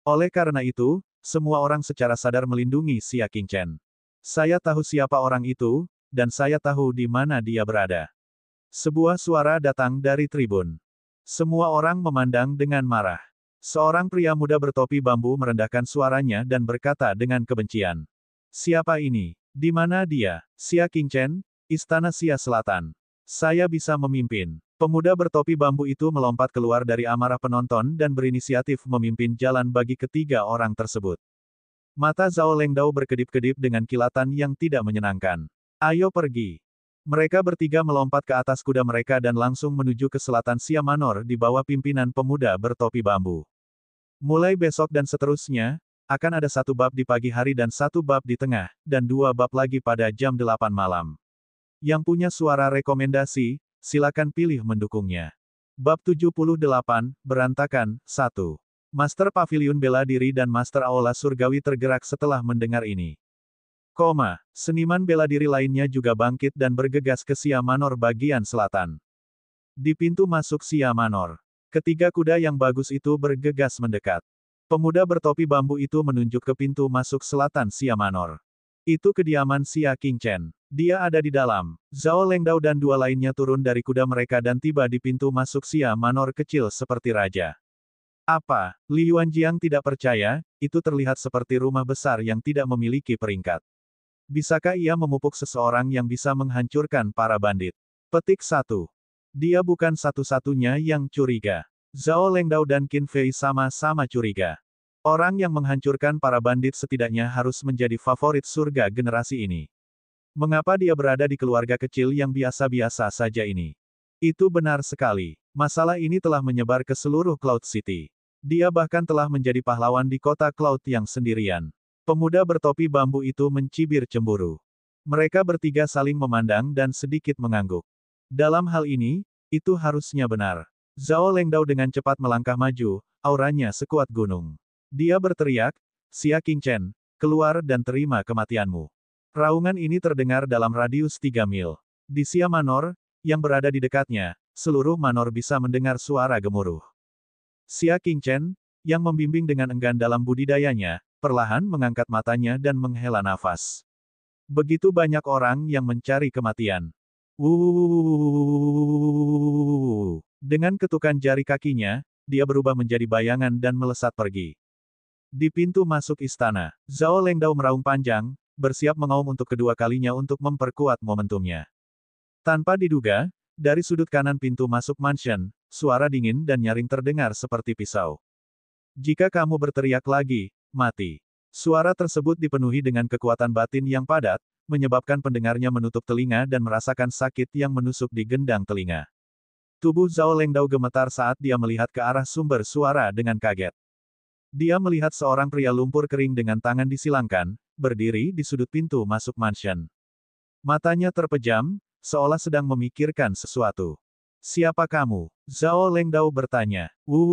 Oleh karena itu, semua orang secara sadar melindungi Xia Qingchen. Saya tahu siapa orang itu, dan saya tahu di mana dia berada. Sebuah suara datang dari tribun. Semua orang memandang dengan marah. Seorang pria muda bertopi bambu merendahkan suaranya dan berkata dengan kebencian. Siapa ini? Di mana dia? Xia Qingchen, Istana Xia Selatan. Saya bisa memimpin. Pemuda bertopi bambu itu melompat keluar dari amarah penonton dan berinisiatif memimpin jalan bagi ketiga orang tersebut. Mata Zhao Lengdao berkedip-kedip dengan kilatan yang tidak menyenangkan. Ayo pergi. Mereka bertiga melompat ke atas kuda mereka dan langsung menuju ke selatan Xia Manor di bawah pimpinan pemuda bertopi bambu. Mulai besok dan seterusnya, akan ada satu bab di pagi hari dan satu bab di tengah, dan dua bab lagi pada jam 8 malam. Yang punya suara rekomendasi, silakan pilih mendukungnya. Bab 78, Berantakan, 1. Master Pavilion bela diri dan Master Aula Surgawi tergerak setelah mendengar ini. Seniman bela diri lainnya juga bangkit dan bergegas ke Xia Manor bagian selatan. Di pintu masuk Xia Manor, ketiga kuda yang bagus itu bergegas mendekat. Pemuda bertopi bambu itu menunjuk ke pintu masuk selatan Xia Manor. Itu kediaman Xia Qingchen. Dia ada di dalam. Zhao Lengdao dan dua lainnya turun dari kuda mereka dan tiba di pintu masuk Xia Manor kecil seperti raja. Apa? Li Yuanjiang tidak percaya, itu terlihat seperti rumah besar yang tidak memiliki peringkat. Bisakah ia memupuk seseorang yang bisa menghancurkan para bandit? Petik 1. Dia bukan satu-satunya yang curiga. Zhao Lengdao dan Qin Fei sama-sama curiga. Orang yang menghancurkan para bandit setidaknya harus menjadi favorit surga generasi ini. Mengapa dia berada di keluarga kecil yang biasa-biasa saja ini? Itu benar sekali. Masalah ini telah menyebar ke seluruh Cloud City. Dia bahkan telah menjadi pahlawan di kota Cloud yang sendirian. Pemuda bertopi bambu itu mencibir cemburu. Mereka bertiga saling memandang dan sedikit mengangguk. Dalam hal ini, itu harusnya benar. Zhao Lengdao dengan cepat melangkah maju, auranya sekuat gunung. Dia berteriak, Xia Qingchen, keluar dan terima kematianmu. Raungan ini terdengar dalam radius 3 mil. Di Xia Manor, yang berada di dekatnya, seluruh manor bisa mendengar suara gemuruh. Xia Qingchen, yang membimbing dengan enggan dalam budidayanya, perlahan mengangkat matanya dan menghela nafas. Begitu banyak orang yang mencari kematian. Dengan ketukan jari kakinya, dia berubah menjadi bayangan dan melesat pergi. Di pintu masuk istana, Zhao Lengdao meraung panjang, bersiap mengaum untuk kedua kalinya untuk memperkuat momentumnya. Tanpa diduga, dari sudut kanan pintu masuk mansion, suara dingin dan nyaring terdengar seperti pisau. Jika kamu berteriak lagi, mati. Suara tersebut dipenuhi dengan kekuatan batin yang padat, menyebabkan pendengarnya menutup telinga dan merasakan sakit yang menusuk di gendang telinga. Tubuh Zhao Lengdao gemetar saat dia melihat ke arah sumber suara dengan kaget. Dia melihat seorang pria lumpur kering dengan tangan disilangkan, berdiri di sudut pintu masuk mansion. Matanya terpejam, seolah sedang memikirkan sesuatu. Siapa kamu? Zhao Lengdao bertanya. Wuh.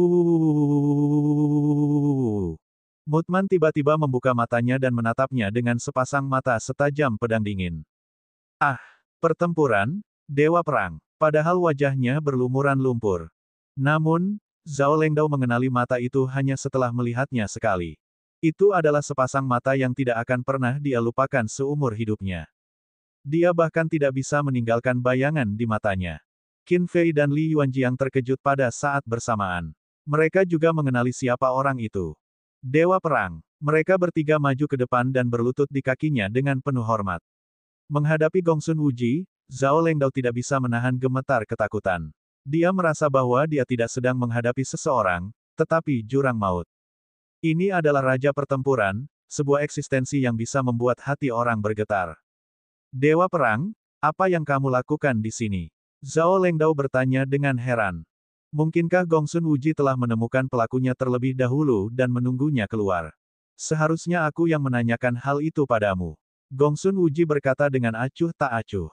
Mutman tiba-tiba membuka matanya dan menatapnya dengan sepasang mata setajam pedang dingin. Ah, pertempuran, dewa perang. Padahal wajahnya berlumuran lumpur. Namun, Zhao Lengdao mengenali mata itu hanya setelah melihatnya sekali. Itu adalah sepasang mata yang tidak akan pernah dia lupakan seumur hidupnya. Dia bahkan tidak bisa meninggalkan bayangan di matanya. Qin Fei dan Li Yuanjiang terkejut pada saat bersamaan. Mereka juga mengenali siapa orang itu. Dewa perang. Mereka bertiga maju ke depan dan berlutut di kakinya dengan penuh hormat. Menghadapi Gongsun Wuji, Zhao Lengdao tidak bisa menahan gemetar ketakutan. Dia merasa bahwa dia tidak sedang menghadapi seseorang, tetapi jurang maut. Ini adalah raja pertempuran, sebuah eksistensi yang bisa membuat hati orang bergetar. Dewa perang, apa yang kamu lakukan di sini? Zhao Lengdao bertanya dengan heran. Mungkinkah Gongsun Wuji telah menemukan pelakunya terlebih dahulu dan menunggunya keluar? Seharusnya aku yang menanyakan hal itu padamu. Gongsun Wuji berkata dengan acuh tak acuh.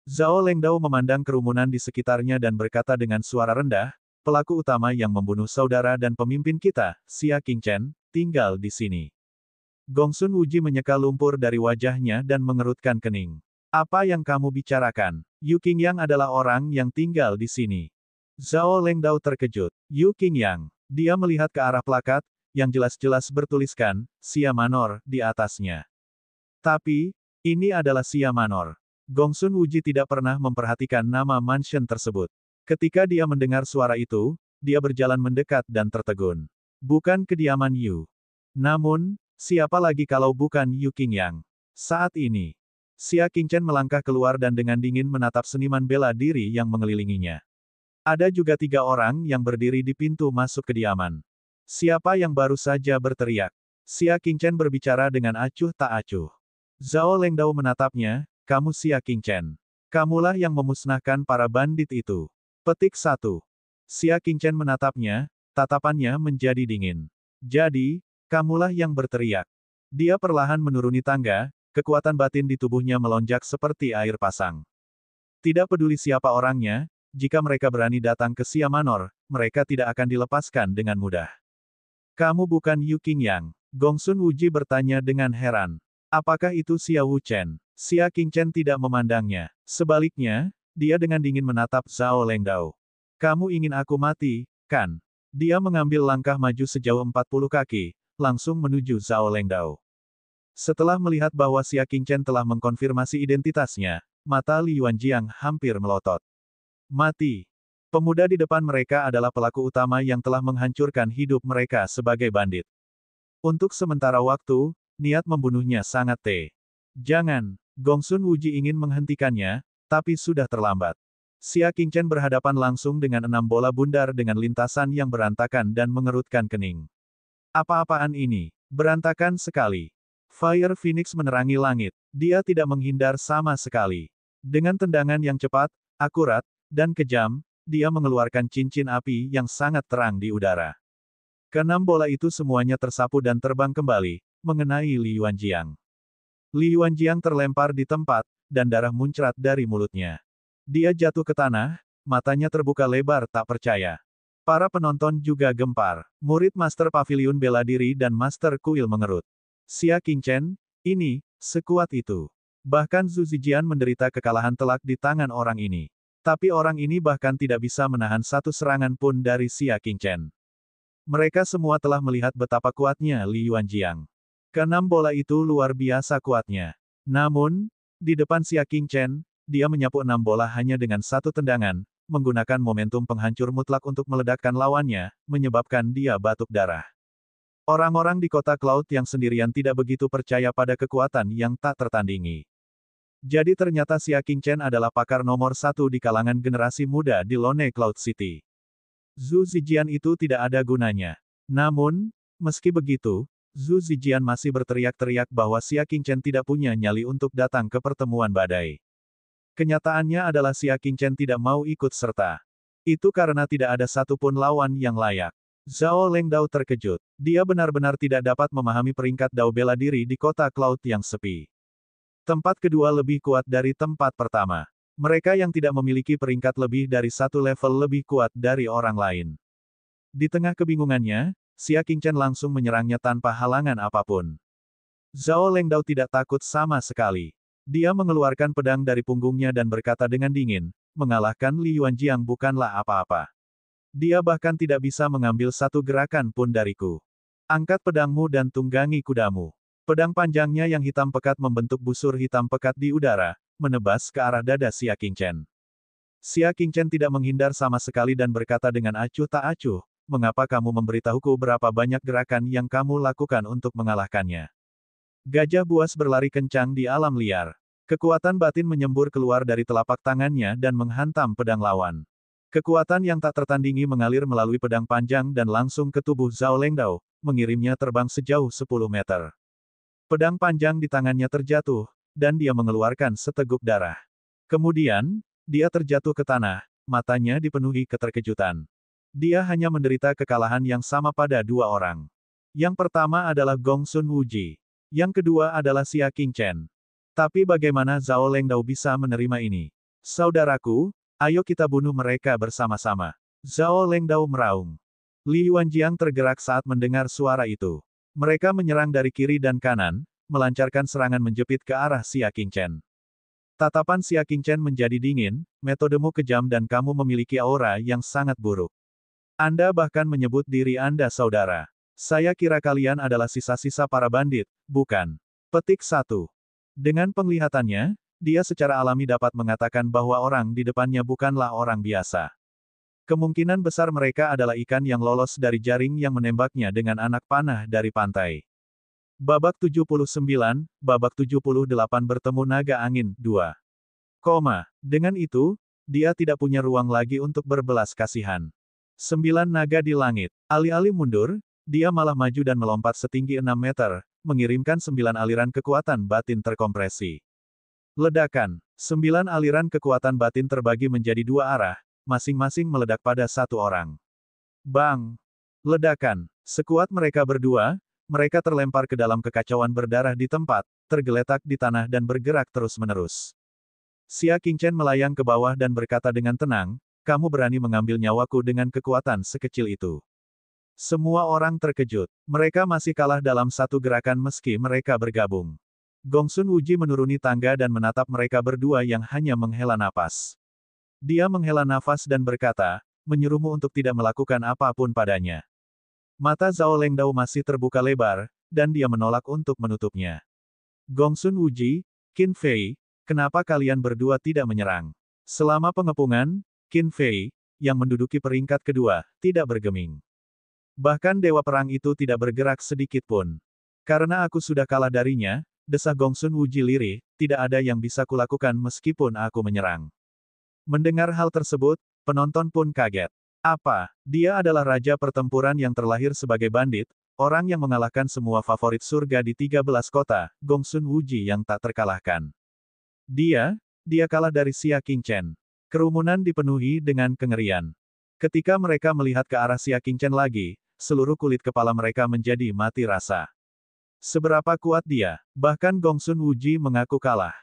Zhao Lengdao memandang kerumunan di sekitarnya dan berkata dengan suara rendah, pelaku utama yang membunuh saudara dan pemimpin kita, Xia Qingchen, tinggal di sini. Gongsun Wuji menyeka lumpur dari wajahnya dan mengerutkan kening. Apa yang kamu bicarakan? Yu Qingyang adalah orang yang tinggal di sini. Zhao Lengdao terkejut. Yu Qingyang. Dia melihat ke arah plakat, yang jelas-jelas bertuliskan, Xia Manor, di atasnya. Tapi, ini adalah Xia Manor. Gongsun Wuji tidak pernah memperhatikan nama mansion tersebut. Ketika dia mendengar suara itu, dia berjalan mendekat dan tertegun. Bukan kediaman Yu. Namun, siapa lagi kalau bukan Yu Qingyang? Saat ini, Xia Qingchen melangkah keluar dan dengan dingin menatap seniman bela diri yang mengelilinginya. Ada juga 3 orang yang berdiri di pintu masuk kediaman. Siapa yang baru saja berteriak? Xia Qingchen berbicara dengan acuh tak acuh. Zhao Lengdao menatapnya, kamu Xia Qingchen. Kamulah yang memusnahkan para bandit itu. Petik 1. Xia Qingchen menatapnya, tatapannya menjadi dingin. Jadi, kamulah yang berteriak. Dia perlahan menuruni tangga, kekuatan batin di tubuhnya melonjak seperti air pasang. Tidak peduli siapa orangnya, jika mereka berani datang ke Xia Manor, mereka tidak akan dilepaskan dengan mudah. Kamu bukan Yu Qingyang? Gongsun Wuji bertanya dengan heran. Apakah itu Xia Wuchen? Xia Qingchen tidak memandangnya. Sebaliknya, dia dengan dingin menatap Zhao Lengdao. Kamu ingin aku mati, kan? Dia mengambil langkah maju sejauh 40 kaki, langsung menuju Zhao Lengdao. Setelah melihat bahwa Xia Qingchen telah mengkonfirmasi identitasnya, mata Li Yuanjiang hampir melotot. Mati. Pemuda di depan mereka adalah pelaku utama yang telah menghancurkan hidup mereka sebagai bandit. Untuk sementara waktu, niat membunuhnya sangat Jangan. Gongsun Wuji ingin menghentikannya, tapi sudah terlambat. Xia Qingchen berhadapan langsung dengan 6 bola bundar dengan lintasan yang berantakan dan mengerutkan kening. Apa-apaan ini? Berantakan sekali. Fire Phoenix menerangi langit. Dia tidak menghindar sama sekali. Dengan tendangan yang cepat, akurat, dan kejam, dia mengeluarkan cincin api yang sangat terang di udara. Keenam bola itu semuanya tersapu dan terbang kembali, mengenai Li Yuanjiang. Li Yuanjiang terlempar di tempat, dan darah muncrat dari mulutnya. Dia jatuh ke tanah, matanya terbuka lebar tak percaya. Para penonton juga gempar. Murid Master Pavilion bela diri dan Master Kuil mengerut. Xia Qingchen, ini, sekuat itu. Bahkan Zhu Zijian menderita kekalahan telak di tangan orang ini. Tapi orang ini bahkan tidak bisa menahan satu serangan pun dari Xia Qingchen. Mereka semua telah melihat betapa kuatnya Li Yuanjiang. Keenam bola itu luar biasa kuatnya. Namun, di depan Xia Qingchen, dia menyapu 6 bola hanya dengan satu tendangan, menggunakan momentum penghancur mutlak untuk meledakkan lawannya, menyebabkan dia batuk darah. Orang-orang di kota Cloud yang sendirian tidak begitu percaya pada kekuatan yang tak tertandingi. Jadi ternyata Xia Qingchen adalah pakar nomor 1 di kalangan generasi muda di Lone Cloud City. Zhu Zijian itu tidak ada gunanya. Namun, meski begitu, Zhu Zijian masih berteriak-teriak bahwa Xia Qingchen tidak punya nyali untuk datang ke pertemuan badai. Kenyataannya adalah Xia Qingchen tidak mau ikut serta. Itu karena tidak ada satupun lawan yang layak. Zhao Lengdao terkejut. Dia benar-benar tidak dapat memahami peringkat Dao bela diri di kota Cloud yang sepi. Tempat kedua lebih kuat dari tempat pertama. Mereka yang tidak memiliki peringkat lebih dari satu level lebih kuat dari orang lain. Di tengah kebingungannya, Xia Qingchen langsung menyerangnya tanpa halangan apapun. Zhao Lengdao tidak takut sama sekali. Dia mengeluarkan pedang dari punggungnya dan berkata dengan dingin, mengalahkan Li Yuanjiang bukanlah apa-apa. Dia bahkan tidak bisa mengambil satu gerakan pun dariku. Angkat pedangmu dan tunggangi kudamu. Pedang panjangnya yang hitam pekat membentuk busur hitam pekat di udara, menebas ke arah dada Xia Qingchen. Xia Qingchen tidak menghindar sama sekali dan berkata dengan acuh tak acuh, mengapa kamu memberitahuku berapa banyak gerakan yang kamu lakukan untuk mengalahkannya? Gajah buas berlari kencang di alam liar. Kekuatan batin menyembur keluar dari telapak tangannya dan menghantam pedang lawan. Kekuatan yang tak tertandingi mengalir melalui pedang panjang dan langsung ke tubuh Zhao Lengdao, mengirimnya terbang sejauh 10 meter. Pedang panjang di tangannya terjatuh, dan dia mengeluarkan seteguk darah. Kemudian, dia terjatuh ke tanah, matanya dipenuhi keterkejutan. Dia hanya menderita kekalahan yang sama pada dua orang. Yang pertama adalah Gong Sun Wuji. Yang kedua adalah Xia Qingchen. Tapi bagaimana Zhao Lengdao bisa menerima ini? Saudaraku, ayo kita bunuh mereka bersama-sama. Zhao Lengdao meraung. Li Yuanjiang tergerak saat mendengar suara itu. Mereka menyerang dari kiri dan kanan, melancarkan serangan menjepit ke arah Xia Qingchen. Tatapan Xia Qingchen menjadi dingin, metodemu kejam dan kamu memiliki aura yang sangat buruk. Anda bahkan menyebut diri Anda saudara. Saya kira kalian adalah sisa-sisa para bandit, bukan? Petik 1. Dengan penglihatannya, dia secara alami dapat mengatakan bahwa orang di depannya bukanlah orang biasa. Kemungkinan besar mereka adalah ikan yang lolos dari jaring yang menembaknya dengan anak panah dari pantai. Babak 79, babak 78 bertemu naga angin, 2. Dengan itu, dia tidak punya ruang lagi untuk berbelas kasihan. 9 naga di langit. Alih-alih mundur, dia malah maju dan melompat setinggi 6 meter, mengirimkan 9 aliran kekuatan batin terkompresi. Ledakan. 9 aliran kekuatan batin terbagi menjadi dua arah, masing-masing meledak pada satu orang. Bang! Ledakan. Sekuat mereka berdua, mereka terlempar ke dalam kekacauan berdarah di tempat, tergeletak di tanah dan bergerak terus-menerus. Xia Qingchen melayang ke bawah dan berkata dengan tenang, kamu berani mengambil nyawaku dengan kekuatan sekecil itu. Semua orang terkejut. Mereka masih kalah dalam satu gerakan meski mereka bergabung. Gong Sun Wuji menuruni tangga dan menatap mereka berdua yang hanya menghela napas. Dia menghela nafas dan berkata, menyuruhmu untuk tidak melakukan apapun padanya. Mata Zhao Lengdao masih terbuka lebar, dan dia menolak untuk menutupnya. Gong Sun Wuji, Qin Fei, kenapa kalian berdua tidak menyerang? Selama pengepungan, Qin Fei, yang menduduki peringkat kedua, tidak bergeming. Bahkan Dewa Perang itu tidak bergerak sedikit pun. Karena aku sudah kalah darinya, desah Gong Sun Wuji lirih, tidak ada yang bisa kulakukan meskipun aku menyerang. Mendengar hal tersebut, penonton pun kaget. Apa? Dia adalah raja pertempuran yang terlahir sebagai bandit, orang yang mengalahkan semua favorit surga di 13 kota, Gong Sun Wuji yang tak terkalahkan. Dia kalah dari Xia Qingchen. Kerumunan dipenuhi dengan kengerian. Ketika mereka melihat ke arah Xia Qingchen lagi, seluruh kulit kepala mereka menjadi mati rasa. Seberapa kuat dia? Bahkan Gong Sun Wuji mengaku kalah.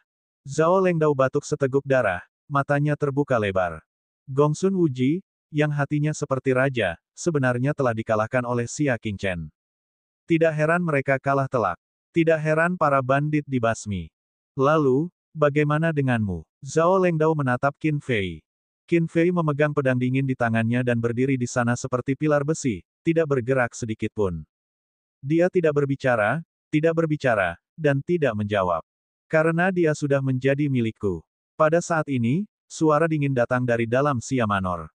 Zhao Lengdao batuk seteguk darah, matanya terbuka lebar. Gong Sun Wuji, yang hatinya seperti raja, sebenarnya telah dikalahkan oleh Xia Qingchen. Tidak heran mereka kalah telak. Tidak heran para bandit dibasmi. Lalu, bagaimana denganmu? Zhao Lengdao menatap Qin Fei. Qin Fei memegang pedang dingin di tangannya dan berdiri di sana seperti pilar besi, tidak bergerak sedikit pun. Dia tidak berbicara, dan tidak menjawab. Karena dia sudah menjadi milikku. Pada saat ini, suara dingin datang dari dalam Xia Manor.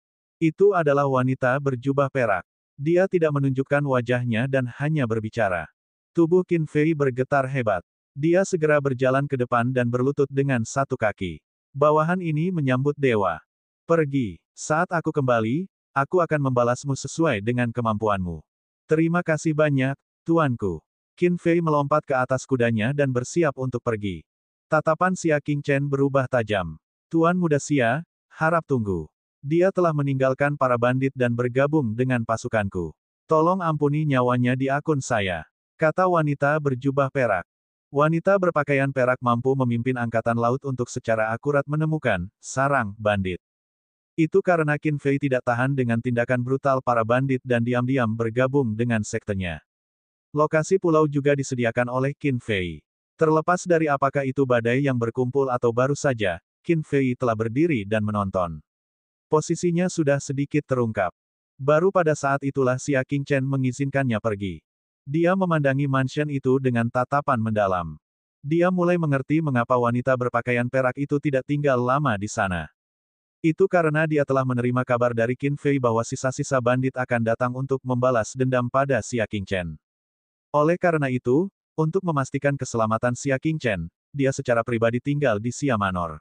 Itu adalah wanita berjubah perak. Dia tidak menunjukkan wajahnya dan hanya berbicara. Tubuh Qin Fei bergetar hebat. Dia segera berjalan ke depan dan berlutut dengan satu kaki. Bawahan ini menyambut dewa. Pergi. Saat aku kembali, aku akan membalasmu sesuai dengan kemampuanmu. Terima kasih banyak, tuanku. Qin Fei melompat ke atas kudanya dan bersiap untuk pergi. Tatapan Xia Qingchen berubah tajam. Tuan muda Xia, harap tunggu. Dia telah meninggalkan para bandit dan bergabung dengan pasukanku. Tolong ampuni nyawanya di akun saya, kata wanita berjubah perak. Wanita berpakaian perak mampu memimpin angkatan laut untuk secara akurat menemukan sarang bandit. Itu karena Qin Fei tidak tahan dengan tindakan brutal para bandit dan diam-diam bergabung dengan sektenya. Lokasi pulau juga disediakan oleh Qin Fei. Terlepas dari apakah itu badai yang berkumpul atau baru saja, Qin Fei telah berdiri dan menonton. Posisinya sudah sedikit terungkap. Baru pada saat itulah Xia Qingchen mengizinkannya pergi. Dia memandangi mansion itu dengan tatapan mendalam. Dia mulai mengerti mengapa wanita berpakaian perak itu tidak tinggal lama di sana. Itu karena dia telah menerima kabar dari Qin Fei bahwa sisa-sisa bandit akan datang untuk membalas dendam pada Xia Qingchen. Oleh karena itu, untuk memastikan keselamatan Xia Qingchen, dia secara pribadi tinggal di Xia Manor.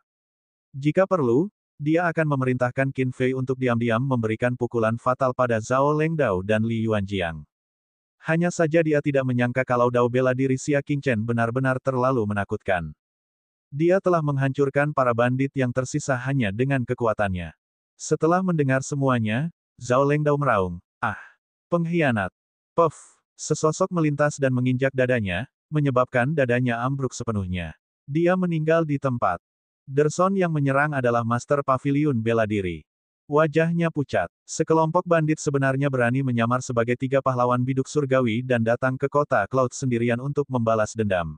Jika perlu, dia akan memerintahkan Qin Fei untuk diam-diam memberikan pukulan fatal pada Zhao Lengdao dan Li Yuanjiang. Hanya saja dia tidak menyangka kalau dao bela diri Xia Qingchen benar-benar terlalu menakutkan. Dia telah menghancurkan para bandit yang tersisa hanya dengan kekuatannya. Setelah mendengar semuanya, Zhao Lengdao meraung, "Ah, pengkhianat." Puff, sesosok melintas dan menginjak dadanya, menyebabkan dadanya ambruk sepenuhnya. Dia meninggal di tempat. Derson yang menyerang adalah Master Paviliun Bela Diri. Wajahnya pucat. Sekelompok bandit sebenarnya berani menyamar sebagai 3 pahlawan biduk surgawi dan datang ke kota Cloud sendirian untuk membalas dendam.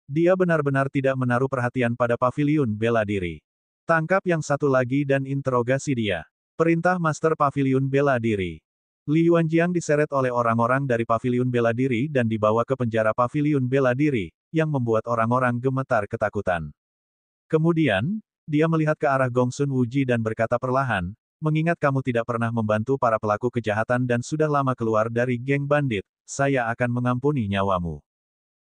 Dia benar-benar tidak menaruh perhatian pada Paviliun Bela Diri. Tangkap yang satu lagi dan interogasi dia. Perintah Master Paviliun Bela Diri. Li Yuanjiang diseret oleh orang-orang dari Paviliun Bela Diri dan dibawa ke penjara Paviliun Bela Diri, yang membuat orang-orang gemetar ketakutan. Kemudian, dia melihat ke arah Gongsun Wuji dan berkata perlahan, "Mengingat kamu tidak pernah membantu para pelaku kejahatan dan sudah lama keluar dari geng bandit, saya akan mengampuni nyawamu.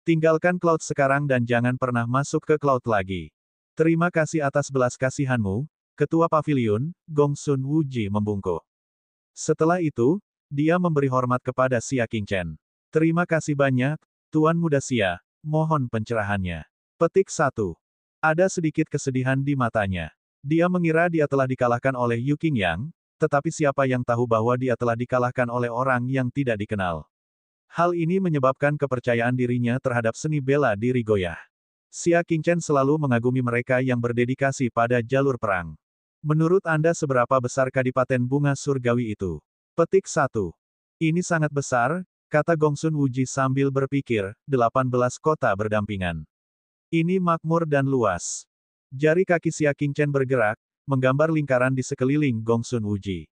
Tinggalkan Cloud sekarang dan jangan pernah masuk ke Cloud lagi. Terima kasih atas belas kasihanmu, Ketua Paviliun." Gongsun Wuji membungkuk. Setelah itu, dia memberi hormat kepada Xia Qingchen. "Terima kasih banyak, Tuan Muda Xia, mohon pencerahannya." Petik 1. Ada sedikit kesedihan di matanya. Dia mengira dia telah dikalahkan oleh Yu Qingyang, tetapi siapa yang tahu bahwa dia telah dikalahkan oleh orang yang tidak dikenal. Hal ini menyebabkan kepercayaan dirinya terhadap seni bela diri goyah. Xia Qingchen selalu mengagumi mereka yang berdedikasi pada jalur perang. Menurut Anda seberapa besar kadipaten bunga surgawi itu? Petik 1. Ini sangat besar, kata Gongsun Wuji sambil berpikir, 18 kota berdampingan. Ini makmur dan luas. Jari kaki Xia Qingchen bergerak, menggambar lingkaran di sekeliling Gongsun Wuji.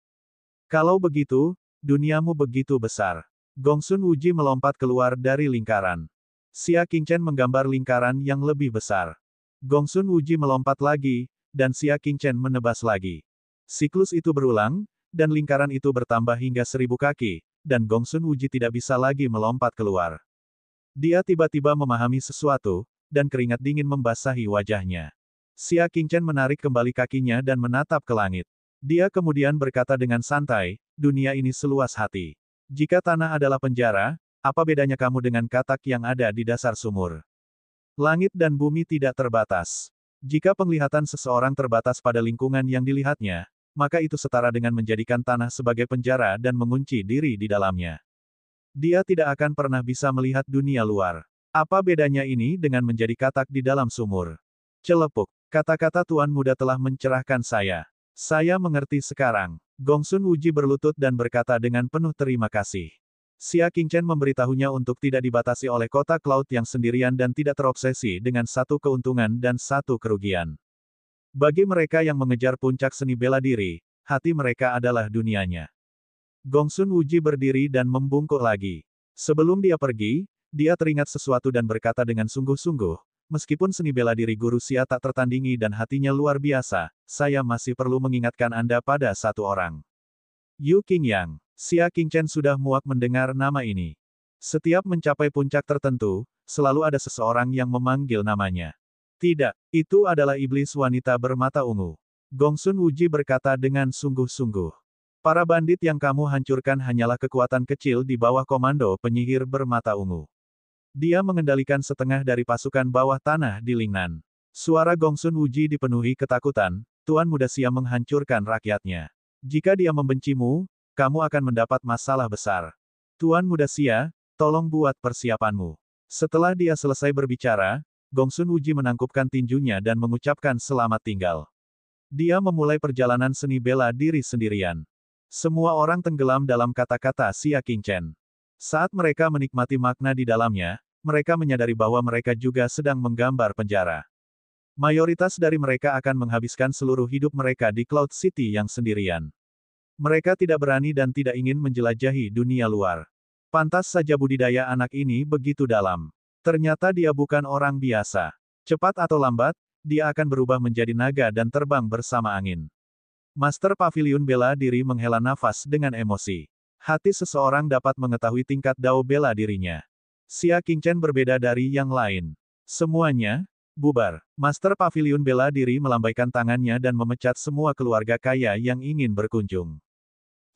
Kalau begitu, duniamu begitu besar. Gongsun Wuji melompat keluar dari lingkaran. Xia Qingchen menggambar lingkaran yang lebih besar. Gongsun Wuji melompat lagi, dan Xia Qingchen menebas lagi. Siklus itu berulang, dan lingkaran itu bertambah hingga 1000 kaki, dan Gongsun Wuji tidak bisa lagi melompat keluar. Dia tiba-tiba memahami sesuatu, dan keringat dingin membasahi wajahnya. Xia Qingchen menarik kembali kakinya dan menatap ke langit. Dia kemudian berkata dengan santai, "Dunia ini seluas hati. Jika tanah adalah penjara, apa bedanya kamu dengan katak yang ada di dasar sumur? Langit dan bumi tidak terbatas. Jika penglihatan seseorang terbatas pada lingkungan yang dilihatnya, maka itu setara dengan menjadikan tanah sebagai penjara dan mengunci diri di dalamnya. Dia tidak akan pernah bisa melihat dunia luar. Apa bedanya ini dengan menjadi katak di dalam sumur?" Celepuk. Kata-kata Tuan Muda telah mencerahkan saya. Saya mengerti sekarang. Gongsun Wuji berlutut dan berkata dengan penuh terima kasih. Xia Qingchen memberitahunya untuk tidak dibatasi oleh kota Cloud yang sendirian dan tidak terobsesi dengan satu keuntungan dan satu kerugian. Bagi mereka yang mengejar puncak seni bela diri, hati mereka adalah dunianya. Gongsun Wuji berdiri dan membungkuk lagi. Sebelum dia pergi, dia teringat sesuatu dan berkata dengan sungguh-sungguh, "Meskipun seni bela diri Guru Xia tak tertandingi dan hatinya luar biasa, saya masih perlu mengingatkan Anda pada satu orang. Yu Qingyang." Xia Qingchen sudah muak mendengar nama ini. Setiap mencapai puncak tertentu, selalu ada seseorang yang memanggil namanya. Tidak, itu adalah iblis wanita bermata ungu. Gongsun Wuji berkata dengan sungguh-sungguh. Para bandit yang kamu hancurkan hanyalah kekuatan kecil di bawah komando penyihir bermata ungu. Dia mengendalikan setengah dari pasukan bawah tanah di Lingnan. Suara Gongsun Wuji dipenuhi ketakutan, Tuan Muda Xia menghancurkan rakyatnya. Jika dia membencimu, kamu akan mendapat masalah besar. Tuan Muda Xia, tolong buat persiapanmu. Setelah dia selesai berbicara, Gongsun Wuji menangkupkan tinjunya dan mengucapkan selamat tinggal. Dia memulai perjalanan seni bela diri sendirian. Semua orang tenggelam dalam kata-kata Xia Qingchen. Saat mereka menikmati makna di dalamnya, mereka menyadari bahwa mereka juga sedang menggambar penjara. Mayoritas dari mereka akan menghabiskan seluruh hidup mereka di Cloud City yang sendirian. Mereka tidak berani dan tidak ingin menjelajahi dunia luar. Pantas saja budidaya anak ini begitu dalam. Ternyata dia bukan orang biasa. Cepat atau lambat, dia akan berubah menjadi naga dan terbang bersama angin. Master Paviliun bela diri menghela nafas dengan emosi. Hati seseorang dapat mengetahui tingkat dao bela dirinya. Xia Qingchen berbeda dari yang lain. Semuanya, bubar. Master Paviliun bela diri melambaikan tangannya dan memecat semua keluarga kaya yang ingin berkunjung.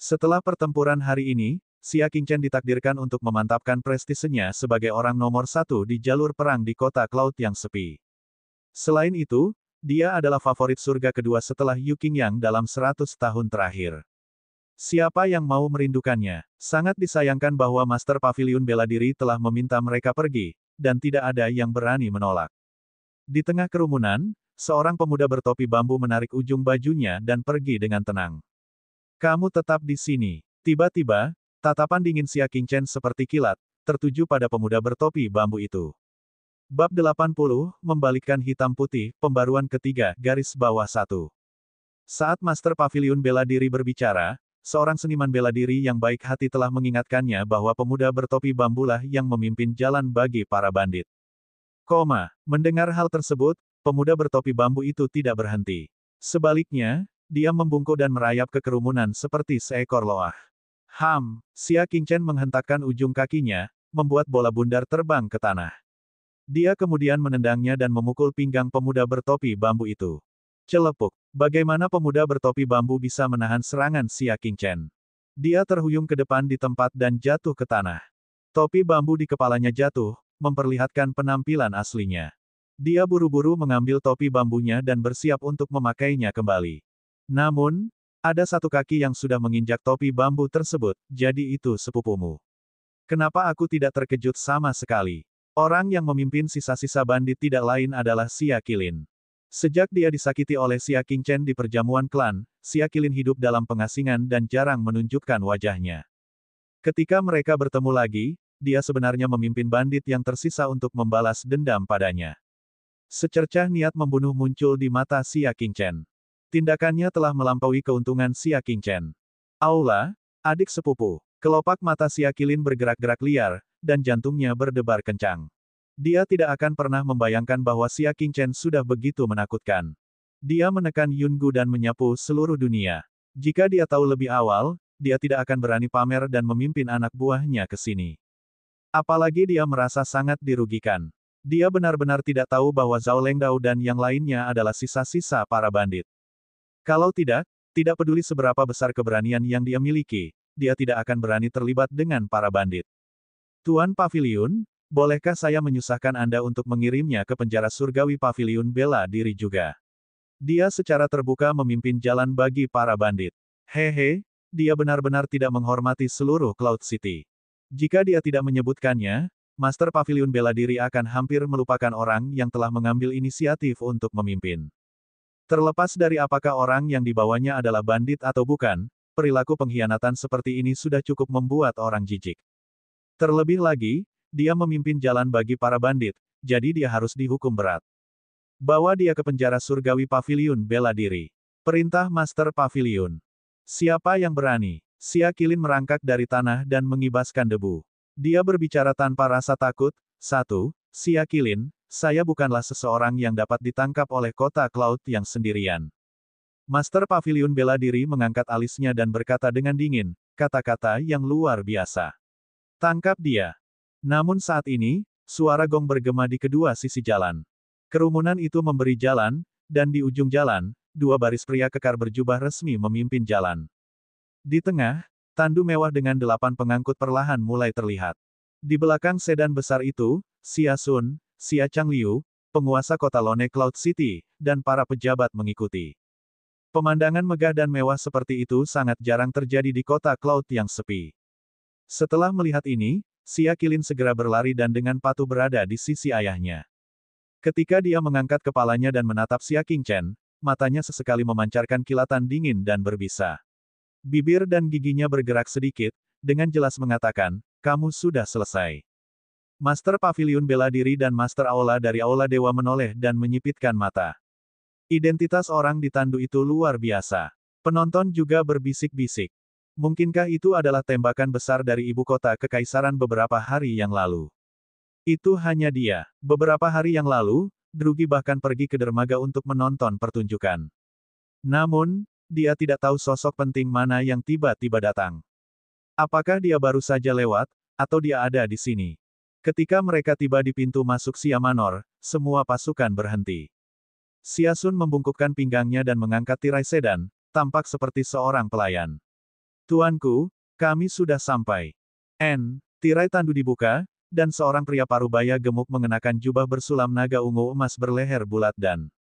Setelah pertempuran hari ini, Xia Qingchen ditakdirkan untuk memantapkan prestisenya sebagai orang nomor satu di jalur perang di kota Cloud yang sepi. Selain itu, dia adalah favorit surga kedua setelah Yu Qingyang dalam 100 tahun terakhir. Siapa yang mau merindukannya? Sangat disayangkan bahwa Master Paviliun bela diri telah meminta mereka pergi, dan tidak ada yang berani menolak. Di tengah kerumunan, seorang pemuda bertopi bambu menarik ujung bajunya dan pergi dengan tenang. Kamu tetap di sini. Tiba-tiba, tatapan dingin Xia Qingchen seperti kilat, tertuju pada pemuda bertopi bambu itu. Bab 80, Membalikkan Hitam Putih, Pembaruan Ketiga, garis bawah 1. Saat Master Paviliun bela diri berbicara, seorang seniman bela diri yang baik hati telah mengingatkannya bahwa pemuda bertopi bambulah yang memimpin jalan bagi para bandit. Mendengar hal tersebut, pemuda bertopi bambu itu tidak berhenti. Sebaliknya, dia membungkuk dan merayap ke kerumunan seperti seekor loah. Xia Qingchen menghentakkan ujung kakinya, membuat bola bundar terbang ke tanah. Dia kemudian menendangnya dan memukul pinggang pemuda bertopi bambu itu. Celepuk. Bagaimana pemuda bertopi bambu bisa menahan serangan Xia Qingchen? Dia terhuyung ke depan di tempat dan jatuh ke tanah. Topi bambu di kepalanya jatuh, memperlihatkan penampilan aslinya. Dia buru-buru mengambil topi bambunya dan bersiap untuk memakainya kembali. Namun, ada satu kaki yang sudah menginjak topi bambu tersebut, jadi itu sepupumu. Kenapa aku tidak terkejut sama sekali? Orang yang memimpin sisa-sisa bandit tidak lain adalah Xia Qilin. Sejak dia disakiti oleh Xia Qingchen di perjamuan klan, Xia Qilin hidup dalam pengasingan dan jarang menunjukkan wajahnya. Ketika mereka bertemu lagi, dia sebenarnya memimpin bandit yang tersisa untuk membalas dendam padanya. Secercah niat membunuh muncul di mata Xia Qingchen. Tindakannya telah melampaui keuntungan Xia Qingchen. Aula, adik sepupu. Kelopak mata Xia Qilin bergerak-gerak liar, dan jantungnya berdebar kencang. Dia tidak akan pernah membayangkan bahwa Xia Qingchen sudah begitu menakutkan. Dia menekan Yungu dan menyapu seluruh dunia. Jika dia tahu lebih awal, dia tidak akan berani pamer dan memimpin anak buahnya ke sini. Apalagi dia merasa sangat dirugikan. Dia benar-benar tidak tahu bahwa Zhao Lengdao dan yang lainnya adalah sisa-sisa para bandit. Kalau tidak peduli seberapa besar keberanian yang dia miliki, dia tidak akan berani terlibat dengan para bandit. Tuan Paviliun, bolehkah saya menyusahkan Anda untuk mengirimnya ke penjara surgawi Paviliun bela diri juga? Dia secara terbuka memimpin jalan bagi para bandit. Hehe, dia benar-benar tidak menghormati seluruh Cloud City. Jika dia tidak menyebutkannya, Master Paviliun bela diri akan hampir melupakan orang yang telah mengambil inisiatif untuk memimpin. Terlepas dari apakah orang yang dibawanya adalah bandit atau bukan, perilaku pengkhianatan seperti ini sudah cukup membuat orang jijik. Terlebih lagi, dia memimpin jalan bagi para bandit, jadi dia harus dihukum berat. Bawa dia ke penjara surgawi Paviliun bela diri. Perintah Master Paviliun. Siapa yang berani? Xia Qilin merangkak dari tanah dan mengibaskan debu. Dia berbicara tanpa rasa takut. 1. Xia Qilin, saya bukanlah seseorang yang dapat ditangkap oleh kota Cloud yang sendirian. Master Paviliun bela diri mengangkat alisnya dan berkata dengan dingin, kata-kata yang luar biasa. Tangkap dia. Namun saat ini, suara gong bergema di kedua sisi jalan. Kerumunan itu memberi jalan, dan di ujung jalan, dua baris pria kekar berjubah resmi memimpin jalan. Di tengah, tandu mewah dengan 8 pengangkut perlahan mulai terlihat. Di belakang sedan besar itu, Xia Sun, Xia Changliu, penguasa kota Lone Cloud City, dan para pejabat mengikuti. Pemandangan megah dan mewah seperti itu sangat jarang terjadi di kota Cloud yang sepi. Setelah melihat ini, Xia Qilin segera berlari dan dengan patuh berada di sisi ayahnya. Ketika dia mengangkat kepalanya dan menatap Xia Qingchen, matanya sesekali memancarkan kilatan dingin dan berbisa. Bibir dan giginya bergerak sedikit, dengan jelas mengatakan, kamu sudah selesai. Master Paviliun Bela Diri dan Master Aula dari Aula Dewa menoleh dan menyipitkan mata. Identitas orang di tandu itu luar biasa. Penonton juga berbisik-bisik. Mungkinkah itu adalah tembakan besar dari ibu kota kekaisaran beberapa hari yang lalu? Itu hanya dia. Beberapa hari yang lalu, Drugi bahkan pergi ke dermaga untuk menonton pertunjukan. Namun, dia tidak tahu sosok penting mana yang tiba-tiba datang. Apakah dia baru saja lewat, atau dia ada di sini? Ketika mereka tiba di pintu masuk Xia Manor, semua pasukan berhenti. Xia Sun membungkukkan pinggangnya dan mengangkat tirai sedan, tampak seperti seorang pelayan. Tuanku, kami sudah sampai. Tirai tandu dibuka, dan seorang pria parubaya gemuk mengenakan jubah bersulam naga ungu emas berleher bulat dan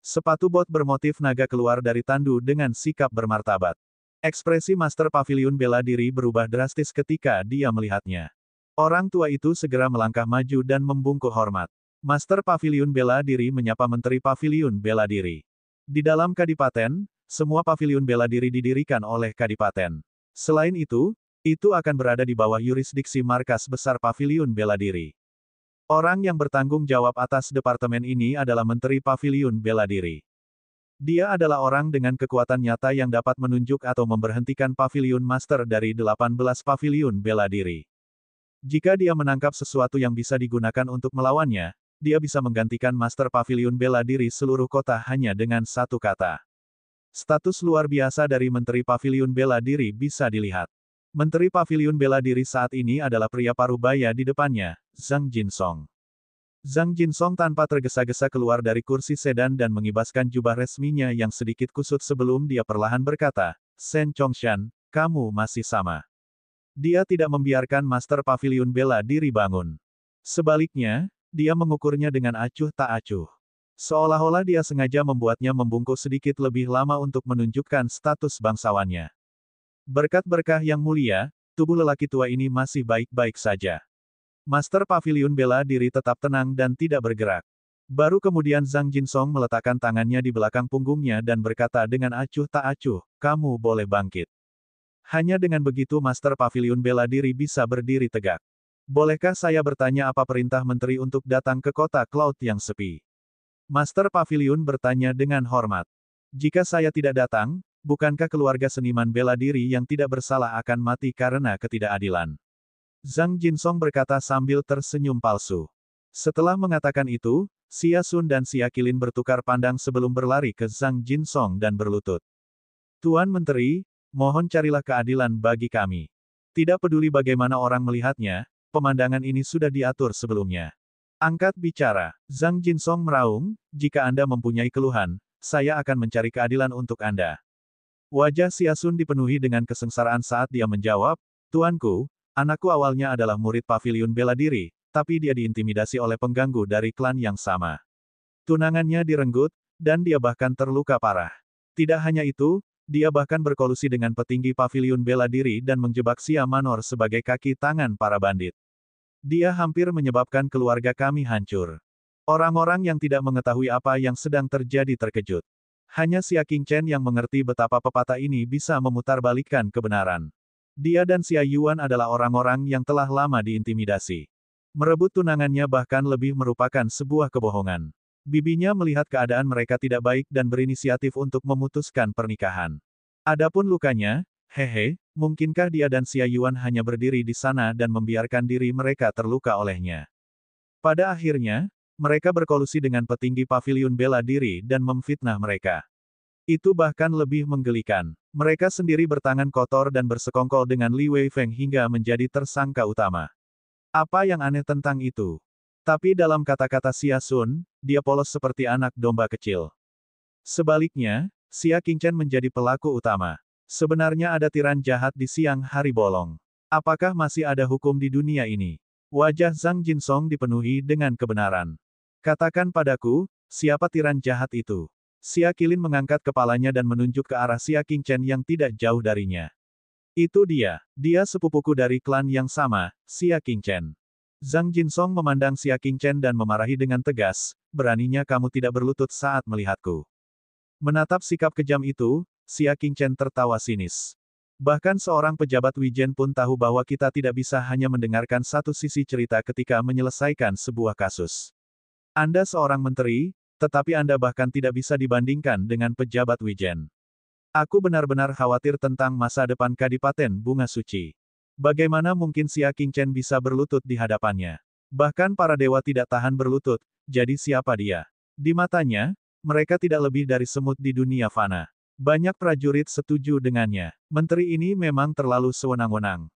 sepatu bot bermotif naga keluar dari tandu dengan sikap bermartabat. Ekspresi Master Paviliun Bela Diri berubah drastis ketika dia melihatnya. Orang tua itu segera melangkah maju dan membungkuk hormat. Master Paviliun Bela Diri menyapa Menteri Paviliun Bela Diri. Di dalam Kadipaten, semua paviliun bela diri didirikan oleh Kadipaten. Selain itu akan berada di bawah yurisdiksi markas besar Paviliun Bela Diri. Orang yang bertanggung jawab atas departemen ini adalah Menteri Paviliun Bela Diri. Dia adalah orang dengan kekuatan nyata yang dapat menunjuk atau memberhentikan Paviliun Master dari 18 Paviliun Bela Diri. Jika dia menangkap sesuatu yang bisa digunakan untuk melawannya, dia bisa menggantikan Master Paviliun Bela Diri seluruh kota hanya dengan satu kata. Status luar biasa dari Menteri Paviliun Bela Diri bisa dilihat. Menteri Paviliun Bela Diri saat ini adalah pria parubaya di depannya, Zhang Jinsong. Zhang Jinsong tanpa tergesa-gesa keluar dari kursi sedan dan mengibaskan jubah resminya yang sedikit kusut sebelum dia perlahan berkata, Shen Chongshan, kamu masih sama. Dia tidak membiarkan Master Paviliun Bela Diri bangun. Sebaliknya, dia mengukurnya dengan acuh tak acuh. Seolah-olah dia sengaja membuatnya membungkuk sedikit lebih lama untuk menunjukkan status bangsawannya. Berkat berkah yang mulia, tubuh lelaki tua ini masih baik-baik saja. Master Paviliun Bela Diri tetap tenang dan tidak bergerak. Baru kemudian Zhang Jinsong meletakkan tangannya di belakang punggungnya dan berkata dengan acuh tak acuh, kamu boleh bangkit. Hanya dengan begitu Master Paviliun Bela Diri bisa berdiri tegak. Bolehkah saya bertanya apa perintah menteri untuk datang ke kota Cloud yang sepi? Master Paviliun bertanya dengan hormat. Jika saya tidak datang, bukankah keluarga seniman bela diri yang tidak bersalah akan mati karena ketidakadilan? Zhang Jinsong berkata sambil tersenyum palsu. Setelah mengatakan itu, Xia Sun dan Xia Qilin bertukar pandang sebelum berlari ke Zhang Jinsong dan berlutut. Tuan Menteri, mohon carilah keadilan bagi kami. Tidak peduli bagaimana orang melihatnya, pemandangan ini sudah diatur sebelumnya. Angkat bicara, Zhang Jinsong meraung, jika Anda mempunyai keluhan, saya akan mencari keadilan untuk Anda. Wajah Xia Sun dipenuhi dengan kesengsaraan saat dia menjawab, Tuanku, anakku awalnya adalah murid Paviliun Bela Diri, tapi dia diintimidasi oleh pengganggu dari klan yang sama. Tunangannya direnggut, dan dia bahkan terluka parah. Tidak hanya itu, dia bahkan berkolusi dengan petinggi Paviliun Bela Diri dan menjebak Xia Manor sebagai kaki tangan para bandit. Dia hampir menyebabkan keluarga kami hancur. Orang-orang yang tidak mengetahui apa yang sedang terjadi terkejut. Hanya Xia Qingchen yang mengerti betapa pepatah ini bisa memutarbalikkan kebenaran. Dia dan Xia Yuan adalah orang-orang yang telah lama diintimidasi. Merebut tunangannya bahkan lebih merupakan sebuah kebohongan. Bibinya melihat keadaan mereka tidak baik dan berinisiatif untuk memutuskan pernikahan. Adapun lukanya, mungkinkah dia dan Xia Yuan hanya berdiri di sana dan membiarkan diri mereka terluka olehnya? Pada akhirnya, mereka berkolusi dengan petinggi Paviliun Bela Diri dan memfitnah mereka. Itu bahkan lebih menggelikan. Mereka sendiri bertangan kotor dan bersekongkol dengan Li Weifeng hingga menjadi tersangka utama. Apa yang aneh tentang itu? Tapi dalam kata-kata Xia Sun, dia polos seperti anak domba kecil. Sebaliknya, Xia Qingchen menjadi pelaku utama. Sebenarnya ada tiran jahat di siang hari bolong. Apakah masih ada hukum di dunia ini? Wajah Zhang Jinsong dipenuhi dengan kebenaran. Katakan padaku, siapa tiran jahat itu? Xia Qilin mengangkat kepalanya dan menunjuk ke arah Xia Qingchen yang tidak jauh darinya. Itu dia. Dia sepupuku dari klan yang sama, Xia Qingchen. Zhang Jinsong memandang Xia Qingchen dan memarahi dengan tegas, beraninya kamu tidak berlutut saat melihatku. Menatap sikap kejam itu, Xia Qingchen tertawa sinis. Bahkan seorang pejabat Wijen pun tahu bahwa kita tidak bisa hanya mendengarkan satu sisi cerita ketika menyelesaikan sebuah kasus. Anda seorang menteri, tetapi Anda bahkan tidak bisa dibandingkan dengan pejabat Wijen. Aku benar-benar khawatir tentang masa depan Kadipaten Bunga Suci. Bagaimana mungkin Xia Qingchen bisa berlutut di hadapannya? Bahkan para dewa tidak tahan berlutut, jadi siapa dia? Di matanya, mereka tidak lebih dari semut di dunia fana. Banyak prajurit setuju dengannya. Menteri ini memang terlalu sewenang-wenang.